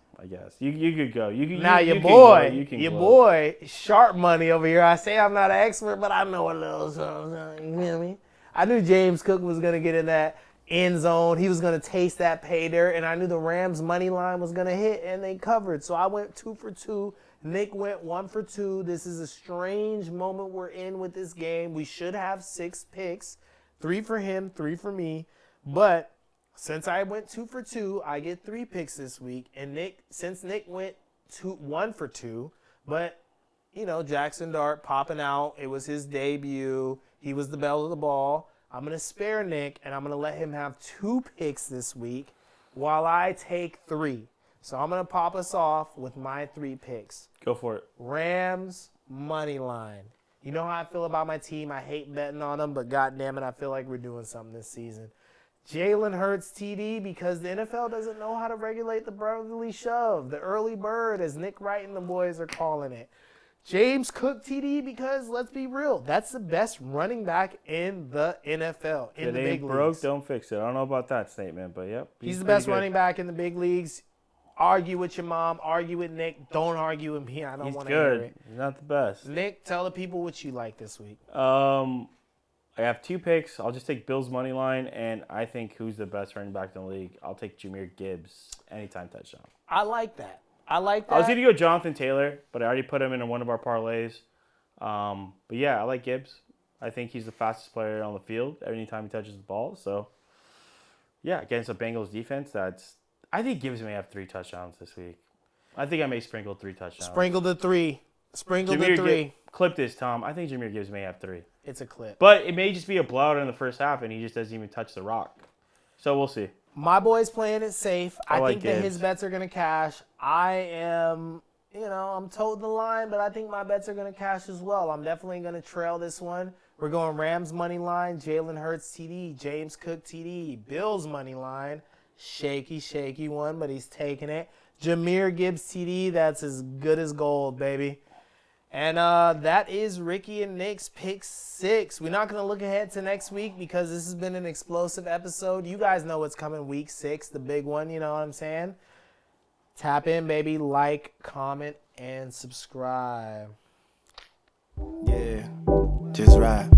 Speaker 3: You could go.
Speaker 2: Now
Speaker 3: you
Speaker 2: your
Speaker 3: can
Speaker 2: boy,
Speaker 3: go. You can
Speaker 2: your
Speaker 3: go.
Speaker 2: boy, sharp money over here. I say I'm not an expert, but I know a little something. You feel me? I knew James Cook was gonna get in that end zone. He was gonna taste that pay dirt, and I knew the Rams money line was gonna hit, and they covered. So I went 2 for 2. Nick went 1 for 2. This is a strange moment we're in with this game. We should have 6 picks, 3 for him, 3 for me, but since I went 2 for 2, I get 3 picks this week. And Nick went 1 for 2, but Jackson Dart popping out. It was his debut. He was the belle of the ball. I'm gonna spare Nick, and I'm gonna let him have 2 picks this week, while I take 3. So I'm gonna pop us off with my 3 picks.
Speaker 3: Go for it.
Speaker 2: Rams money line. You know how I feel about my team. I hate betting on them, but goddamn it, I feel like we're doing something this season. Jalen Hurts TD because the NFL doesn't know how to regulate the brotherly shove, the early bird, as Nick Wright and the boys are calling it. James Cook TD because, let's be real, that's the best running back in the NFL, in the
Speaker 3: It
Speaker 2: big
Speaker 3: ain't broke,
Speaker 2: leagues.
Speaker 3: don't fix it. I don't know about that statement, but yep.
Speaker 2: He's the
Speaker 3: pretty
Speaker 2: best
Speaker 3: good.
Speaker 2: running back in the big leagues. Argue with your mom, argue with Nick. Don't argue with me. I don't
Speaker 3: He's
Speaker 2: want to hear
Speaker 3: good.
Speaker 2: it.
Speaker 3: He's not the best.
Speaker 2: Nick, tell the people what you like this week.
Speaker 3: I have 2 picks. I'll just take Bills money line, and I think who's the best running back in the league. I'll take Jahmyr Gibbs anytime touchdown.
Speaker 2: I like that. I like that.
Speaker 3: I was gonna go Jonathan Taylor, but I already put him in one of our parlays. But yeah, I like Gibbs. I think he's the fastest player on the field anytime he touches the ball. So yeah, against the Bengals defense, I think Gibbs may have 3 touchdowns this week. I think I may sprinkle 3 touchdowns.
Speaker 2: Sprinkle the 3. Sprinkle the 3.
Speaker 3: Clip this, Tom. I think Jahmyr Gibbs may have 3.
Speaker 2: It's a clip.
Speaker 3: But it may just be a blowout in the first half, and he just doesn't even touch the rock. So we'll see.
Speaker 2: My boy's playing it safe. I
Speaker 3: like
Speaker 2: think that his
Speaker 3: Gibbs.
Speaker 2: bets are going to cash. I am, I'm toting the line, but I think my bets are going to cash as well. I'm definitely going to trail this one. We're going Rams money line, Jalen Hurts TD, James Cook TD, Bills money line. Shaky one, but he's taking it. Jahmyr Gibbs TD, that's as good as gold, baby. And that is Ricky and Nick's Pick 6. We're not going to look ahead to next week because this has been an explosive episode. You guys know what's coming week 6, the big one, you know what I'm saying? Tap in, baby. Like, comment, and subscribe.
Speaker 1: Yeah, just ride.